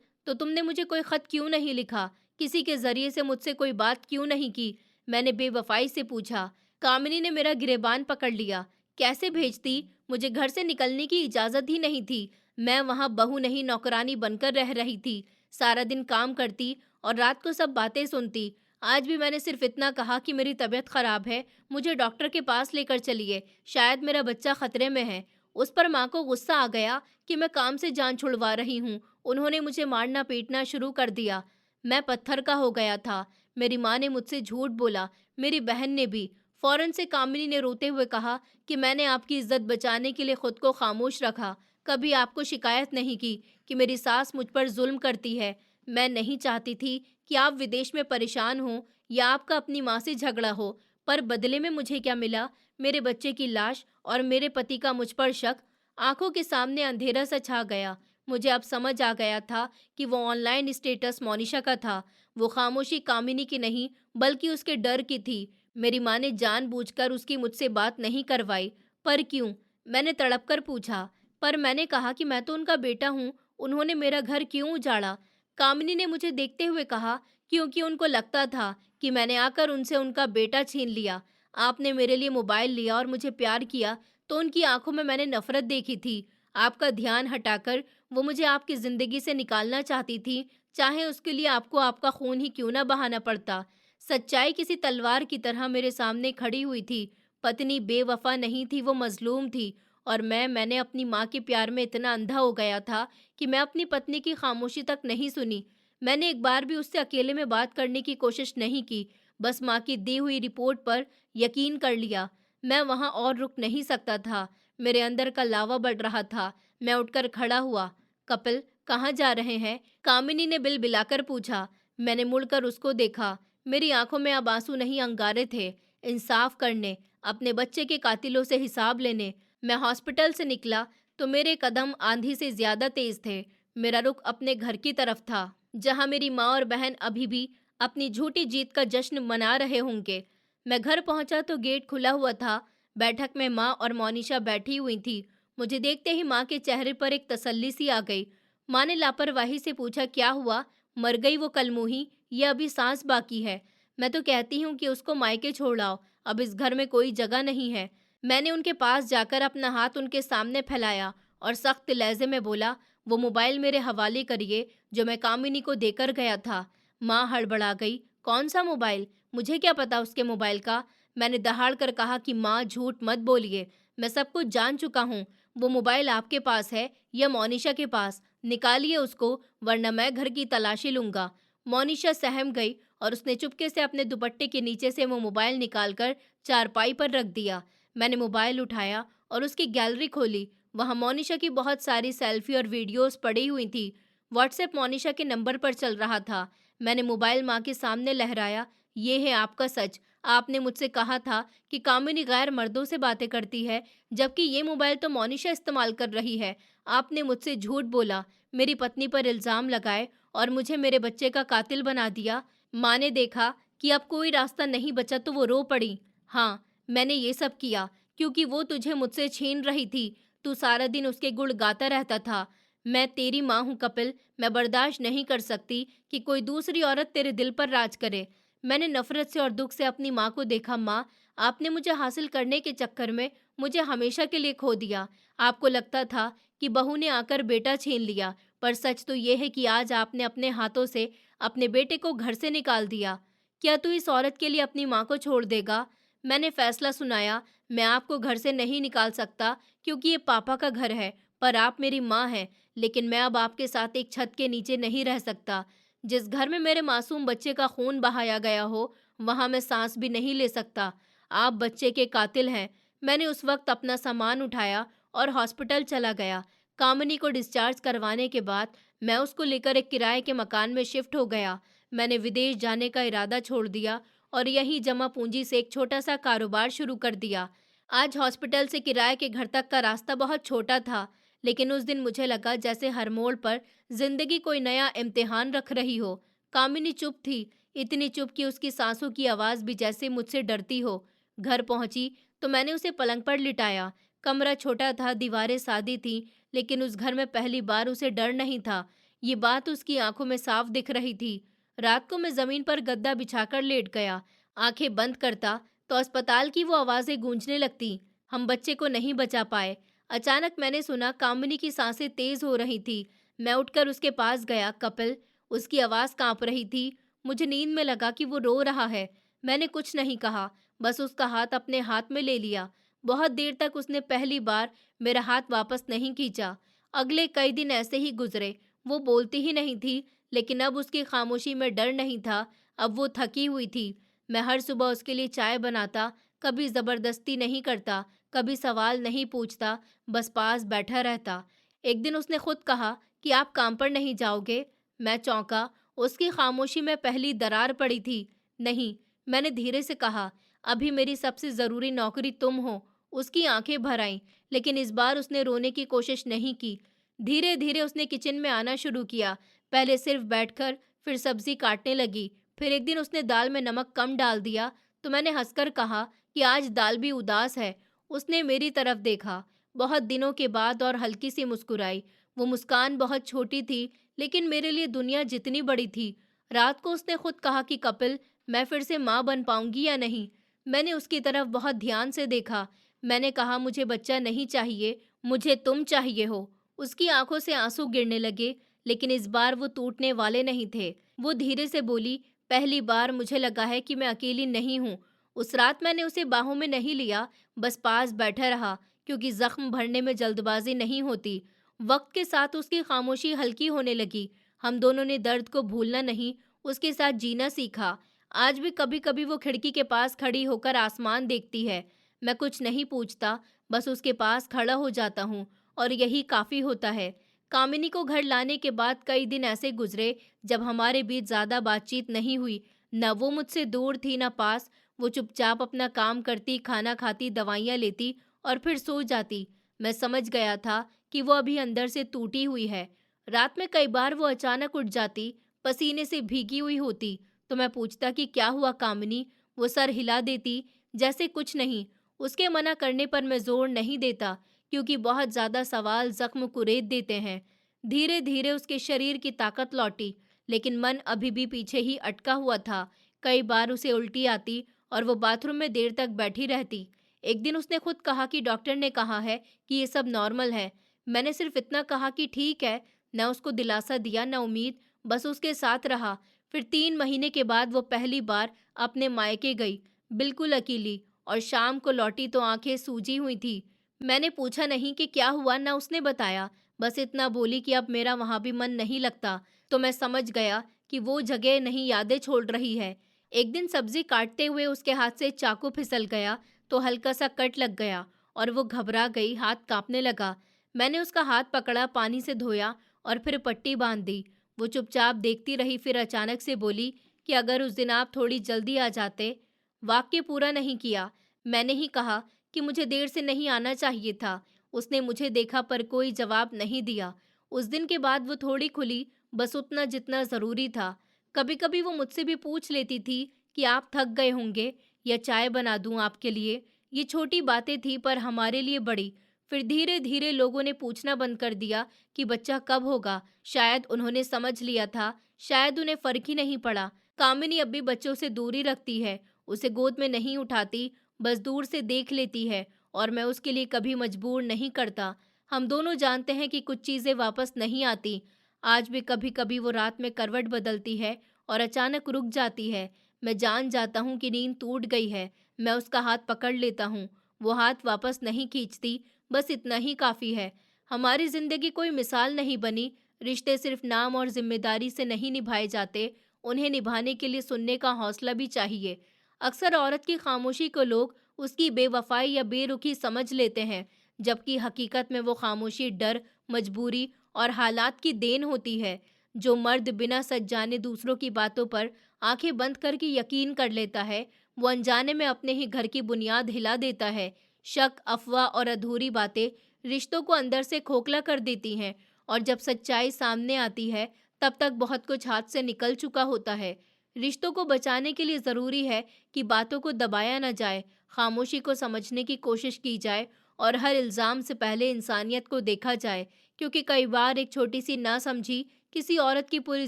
तो तुमने मुझे कोई ख़त क्यों नहीं लिखा? किसी के ज़रिए से मुझसे कोई बात क्यों नहीं की? मैंने बेवफाई से पूछा। कामिनी ने मेरा गिरेबान पकड़ लिया। कैसे भेजती? मुझे घर से निकलने की इजाज़त ही नहीं थी। मैं वहाँ बहू नहीं, नौकरानी बनकर रह रही थी। सारा दिन काम करती और रात को सब बातें सुनती। आज भी मैंने सिर्फ इतना कहा कि मेरी तबीयत खराब है, मुझे डॉक्टर के पास लेकर चलिए, शायद मेरा बच्चा खतरे में है। उस पर माँ को गुस्सा आ गया कि मैं काम से जान छुड़वा रही हूँ। उन्होंने मुझे मारना पीटना शुरू कर दिया। मैं पत्थर का हो गया था। मेरी माँ ने मुझसे झूठ बोला, मेरी बहन ने भी। फौरन से कामिनी ने रोते हुए कहा कि मैंने आपकी इज्जत बचाने के लिए खुद को खामोश रखा, कभी आपको शिकायत नहीं की कि मेरी सास मुझ पर जुल्म करती है। मैं नहीं चाहती थी कि आप विदेश में परेशान हो या आपका अपनी माँ से झगड़ा हो। पर बदले में मुझे क्या मिला? मेरे बच्चे की लाश और मेरे पति का मुझ पर शक। आंखों के सामने अंधेरा सा छा गया। मुझे अब समझ आ गया था कि वो ऑनलाइन स्टेटस मोनिशा का था। वो खामोशी कामिनी की नहीं बल्कि उसके डर की थी। मेरी माँ ने जानबूझकर उसकी मुझसे बात नहीं करवाई। पर क्यों? मैंने तड़प कर पूछा। पर मैंने कहा कि मैं तो उनका बेटा हूँ, उन्होंने मेरा घर क्यों उजाड़ा? कामिनी ने मुझे देखते हुए कहा, क्योंकि उनको लगता था कि मैंने आकर उनसे उनका बेटा छीन लिया। आपने मेरे लिए मोबाइल लिया और मुझे प्यार किया तो उनकी आंखों में मैंने नफरत देखी थी। आपका ध्यान हटाकर वो मुझे आपकी जिंदगी से निकालना चाहती थी, चाहे उसके लिए आपको आपका खून ही क्यों ना बहाना पड़ता। सच्चाई किसी तलवार की तरह मेरे सामने खड़ी हुई थी। पत्नी बेवफा नहीं थी, वो मजलूम थी। और मैंने अपनी माँ के प्यार में इतना अंधा हो गया था कि मैं अपनी पत्नी की खामोशी तक नहीं सुनी। मैंने एक बार भी उससे अकेले में बात करने की कोशिश नहीं की, बस माँ की दी हुई रिपोर्ट पर यकीन कर लिया। मैं वहाँ और रुक नहीं सकता था। मेरे अंदर का लावा बढ़ रहा था। मैं उठकर खड़ा हुआ। कपिल, कहाँ जा रहे हैं? कामिनी ने बिल बिलाकर पूछा। मैंने मुड़कर उसको देखा। मेरी आंखों में अब आंसू नहीं, अंगारे थे। इंसाफ करने, अपने बच्चे के कातिलों से हिसाब लेने। मैं हॉस्पिटल से निकला तो मेरे कदम आंधी से ज्यादा तेज थे। मेरा रुख अपने घर की तरफ था, जहाँ मेरी माँ और बहन अभी भी अपनी झूठी जीत का जश्न मना रहे होंगे। मैं घर पहुंचा तो गेट खुला हुआ था। बैठक में माँ और मोनिशा बैठी हुई थी। मुझे देखते ही माँ के चेहरे पर एक तसल्ली सी आ गई। माँ ने लापरवाही से पूछा, क्या हुआ? मर गई वो कलमुही या अभी सांस बाकी है? मैं तो कहती हूँ कि उसको मायके छोड़ आओ, अब इस घर में कोई जगह नहीं है। मैंने उनके पास जाकर अपना हाथ उनके सामने फैलाया और सख्त लहजे में बोला, वो मोबाइल मेरे हवाले करिए जो मैं कामिनी को देकर गया था। माँ हड़बड़ा गई। कौन सा मोबाइल? मुझे क्या पता उसके मोबाइल का? मैंने दहाड़ कर कहा कि माँ झूठ मत बोलिए, मैं सब कुछ जान चुका हूँ। वो मोबाइल आपके पास है या मोनिशा के पास? निकालिए उसको, वरना मैं घर की तलाशी लूंगा। मोनिशा सहम गई और उसने चुपके से अपने दुपट्टे के नीचे से वो मोबाइल निकालकर चारपाई पर रख दिया। मैंने मोबाइल उठाया और उसकी गैलरी खोली। वहाँ मोनिशा की बहुत सारी सेल्फी और वीडियोस पड़ी हुई थी। व्हाट्सएप मोनिशा के नंबर पर चल रहा था। मैंने मोबाइल माँ के सामने लहराया। ये है आपका सच। आपने मुझसे कहा था कि कामिनी गैर मर्दों से बातें करती है, जबकि ये मोबाइल तो मोनिशा इस्तेमाल कर रही है। आपने मुझसे झूठ बोला, मेरी पत्नी पर इल्ज़ाम लगाए और मुझे मेरे बच्चे का कातिल बना दिया। माँ ने देखा कि अब कोई रास्ता नहीं बचा तो वो रो पड़ी। हाँ, मैंने ये सब किया क्योंकि वो तुझे मुझसे छीन रही थी। तू सारा दिन उसके गुण गाता रहता था। मैं तेरी माँ हूँ कपिल, मैं बर्दाश्त नहीं कर सकती कि कोई दूसरी औरत तेरे दिल पर राज करे। मैंने नफरत से और दुख से अपनी माँ को देखा। माँ, आपने मुझे हासिल करने के चक्कर में मुझे हमेशा के लिए खो दिया। आपको लगता था कि बहू ने आकर बेटा छीन लिया, पर सच तो ये है कि आज आपने अपने हाथों से अपने बेटे को घर से निकाल दिया। क्या तू इस औरत के लिए अपनी माँ को छोड़ देगा? मैंने फैसला सुनाया। मैं आपको घर से नहीं निकाल सकता क्योंकि ये पापा का घर है, पर आप मेरी माँ हैं। लेकिन मैं अब आपके साथ एक छत के नीचे नहीं रह सकता। जिस घर में मेरे मासूम बच्चे का खून बहाया गया हो, वहां मैं सांस भी नहीं ले सकता। आप बच्चे के कातिल हैं। मैंने उस वक्त अपना सामान उठाया और हॉस्पिटल चला गया। कामिनी को डिस्चार्ज करवाने के बाद मैं उसको लेकर एक किराए के मकान में शिफ्ट हो गया। मैंने विदेश जाने का इरादा छोड़ दिया और यहीं जमा पूंजी से एक छोटा सा कारोबार शुरू कर दिया। आज हॉस्पिटल से किराए के घर तक का रास्ता बहुत छोटा था, लेकिन उस दिन मुझे लगा जैसे हर मोड़ पर जिंदगी कोई नया इम्तिहान रख रही हो। कामिनी चुप थी, इतनी चुप कि उसकी सांसों की आवाज भी जैसे मुझसे डरती हो। घर पहुंची तो मैंने उसे पलंग पर लिटाया। कमरा छोटा था, दीवारें सादी थी, लेकिन उस घर में पहली बार उसे डर नहीं था। ये बात उसकी आंखों में साफ दिख रही थी। रात को मैं जमीन पर गद्दा बिछाकर लेट गया। आंखें बंद करता तो अस्पताल की वो आवाजें गूंजने लगती। हम बच्चे को नहीं बचा पाए। अचानक मैंने सुना कामिनी की सांसें तेज हो रही थी। मैं उठकर उसके पास गया। कपिल, उसकी आवाज कांप रही थी। मुझे नींद में लगा कि वो रो रहा है। मैंने कुछ नहीं कहा, बस उसका हाथ अपने हाथ में ले लिया। बहुत देर तक उसने पहली बार मेरा हाथ वापस नहीं खींचा। अगले कई दिन ऐसे ही गुजरे। वो बोलती ही नहीं थी, लेकिन अब उसकी खामोशी में डर नहीं था। अब वो थकी हुई थी। मैं हर सुबह उसके लिए चाय बनाता, कभी जबरदस्ती नहीं करता, कभी सवाल नहीं पूछता, बस पास बैठा रहता। एक दिन उसने खुद कहा कि आप काम पर नहीं जाओगे। मैं चौंका। उसकी खामोशी में पहली दरार पड़ी थी। नहीं, मैंने धीरे से कहा, अभी मेरी सबसे जरूरी नौकरी तुम हो। उसकी आंखें भर आईं, लेकिन इस बार उसने रोने की कोशिश नहीं की। धीरे धीरे उसने किचन में आना शुरू किया। पहले सिर्फ बैठकर, फिर सब्जी काटने लगी। फिर एक दिन उसने दाल में नमक कम डाल दिया तो मैंने हंसकर कहा कि आज दाल भी उदास है। उसने मेरी तरफ देखा, बहुत दिनों के बाद, और हल्की सी मुस्कुराई। वो मुस्कान बहुत छोटी थी, लेकिन मेरे लिए दुनिया जितनी बड़ी थी। रात को उसने खुद कहा कि कपिल, मैं फिर से माँ बन पाऊंगी या नहीं। मैंने उसकी तरफ बहुत ध्यान से देखा। मैंने कहा, मुझे बच्चा नहीं चाहिए, मुझे तुम चाहिए हो। उसकी आंखों से आंसू गिरने लगे, लेकिन इस बार वो टूटने वाले नहीं थे। वो धीरे से बोली, पहली बार मुझे लगा है कि मैं अकेली नहीं हूँ। उस रात मैंने उसे बाहों में नहीं लिया, बस पास बैठा रहा, क्योंकि जख्म भरने में जल्दबाजी नहीं होती। वक्त के साथ उसकी खामोशी हल्की होने लगी। हम दोनों ने दर्द को भूलना नहीं, उसके साथ जीना सीखा। आज भी कभी कभी वो खिड़की के पास खड़ी होकर आसमान देखती है। मैं कुछ नहीं पूछता, बस उसके पास खड़ा हो जाता हूँ, और यही काफ़ी होता है। कामिनी को घर लाने के बाद कई दिन ऐसे गुजरे जब हमारे बीच ज्यादा बातचीत नहीं हुई। न वो मुझसे दूर थी न पास। वो चुपचाप अपना काम करती, खाना खाती, दवाइयाँ लेती और फिर सो जाती। मैं समझ गया था कि वो अभी अंदर से टूटी हुई है। रात में कई बार वो अचानक उठ जाती, पसीने से भीगी हुई होती, तो मैं पूछता कि क्या हुआ कामिनी। वो सर हिला देती जैसे कुछ नहीं। उसके मना करने पर मैं जोर नहीं देता, क्योंकि बहुत ज्यादा सवाल जख्म कुरेद देते हैं। धीरे धीरे उसके शरीर की ताकत लौटी, लेकिन मन अभी भी पीछे ही अटका हुआ था। कई बार उसे उल्टी आती और वो बाथरूम में देर तक बैठी रहती। एक दिन उसने खुद कहा कि डॉक्टर ने कहा है कि ये सब नॉर्मल है। मैंने सिर्फ इतना कहा कि ठीक है। न उसको दिलासा दिया न उम्मीद, बस उसके साथ रहा। फिर 3 महीने के बाद वो पहली बार अपने मायके गई, बिल्कुल अकेली, और शाम को लौटी तो आंखें सूजी हुई थी। मैंने पूछा नहीं कि क्या हुआ, ना उसने बताया। बस इतना बोली कि अब मेरा वहां भी मन नहीं लगता। तो मैं समझ गया कि वो जगह नहीं, यादें छोड़ रही है। एक दिन सब्जी काटते हुए उसके हाथ से चाकू फिसल गया, तो हल्का सा कट लग गया और वो घबरा गई, हाथ कांपने लगा। मैंने उसका हाथ पकड़ा, पानी से धोया और फिर पट्टी बांध दी। वो चुपचाप देखती रही, फिर अचानक से बोली कि अगर उस दिन आप थोड़ी जल्दी आ जाते। वाक्य पूरा नहीं किया। मैंने ही कहा कि मुझे देर से नहीं आना चाहिए था। उसने मुझे देखा पर कोई जवाब नहीं दिया। उस दिन के बाद वो थोड़ी खुली, बस उतना जितना ज़रूरी था। कभी कभी वो मुझसे भी पूछ लेती थी कि आप थक गए होंगे या चाय बना दूं आपके लिए। ये छोटी बातें थी पर हमारे लिए बड़ी। फिर धीरे धीरे लोगों ने पूछना बंद कर दिया कि बच्चा कब होगा। शायद उन्होंने समझ लिया था, शायद उन्हें फर्क ही नहीं पड़ा। कामिनी अब भी बच्चों से दूरी रखती है, उसे गोद में नहीं उठाती, बस दूर से देख लेती है, और मैं उसके लिए कभी मजबूर नहीं करता। हम दोनों जानते हैं कि कुछ चीज़ें वापस नहीं आती। आज भी कभी कभी वो रात में करवट बदलती है और अचानक रुक जाती है। मैं जान जाता हूँ कि नींद टूट गई है। मैं उसका हाथ पकड़ लेता हूँ। वो हाथ वापस नहीं खींचती, बस इतना ही काफ़ी है। हमारी ज़िंदगी कोई मिसाल नहीं बनी। रिश्ते सिर्फ नाम और जिम्मेदारी से नहीं निभाए जाते, उन्हें निभाने के लिए सुनने का हौसला भी चाहिए। अक्सर औरत की खामोशी को लोग उसकी बेवफाई या बेरुखी समझ लेते हैं, जबकि हकीकत में वो खामोशी डर, मजबूरी और हालात की देन होती है। जो मर्द बिना सच जाने दूसरों की बातों पर आंखें बंद करके यकीन कर लेता है, वो अनजाने में अपने ही घर की बुनियाद हिला देता है। शक, अफवाह और अधूरी बातें रिश्तों को अंदर से खोखला कर देती हैं, और जब सच्चाई सामने आती है तब तक बहुत कुछ हाथ से निकल चुका होता है। रिश्तों को बचाने के लिए ज़रूरी है कि बातों को दबाया न जाए, खामोशी को समझने की कोशिश की जाए, और हर इल्ज़ाम से पहले इंसानियत को देखा जाए, क्योंकि कई बार एक छोटी सी नासमझी किसी औरत की पूरी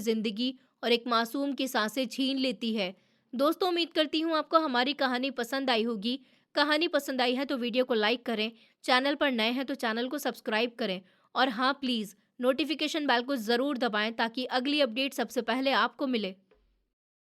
ज़िंदगी और एक मासूम की सांसें छीन लेती है। दोस्तों, उम्मीद करती हूँ आपको हमारी कहानी पसंद आई होगी। कहानी पसंद आई है तो वीडियो को लाइक करें, चैनल पर नए हैं तो चैनल को सब्सक्राइब करें, और हाँ प्लीज़ नोटिफिकेशन बेल को ज़रूर दबाएं ताकि अगली अपडेट सबसे पहले आपको मिले।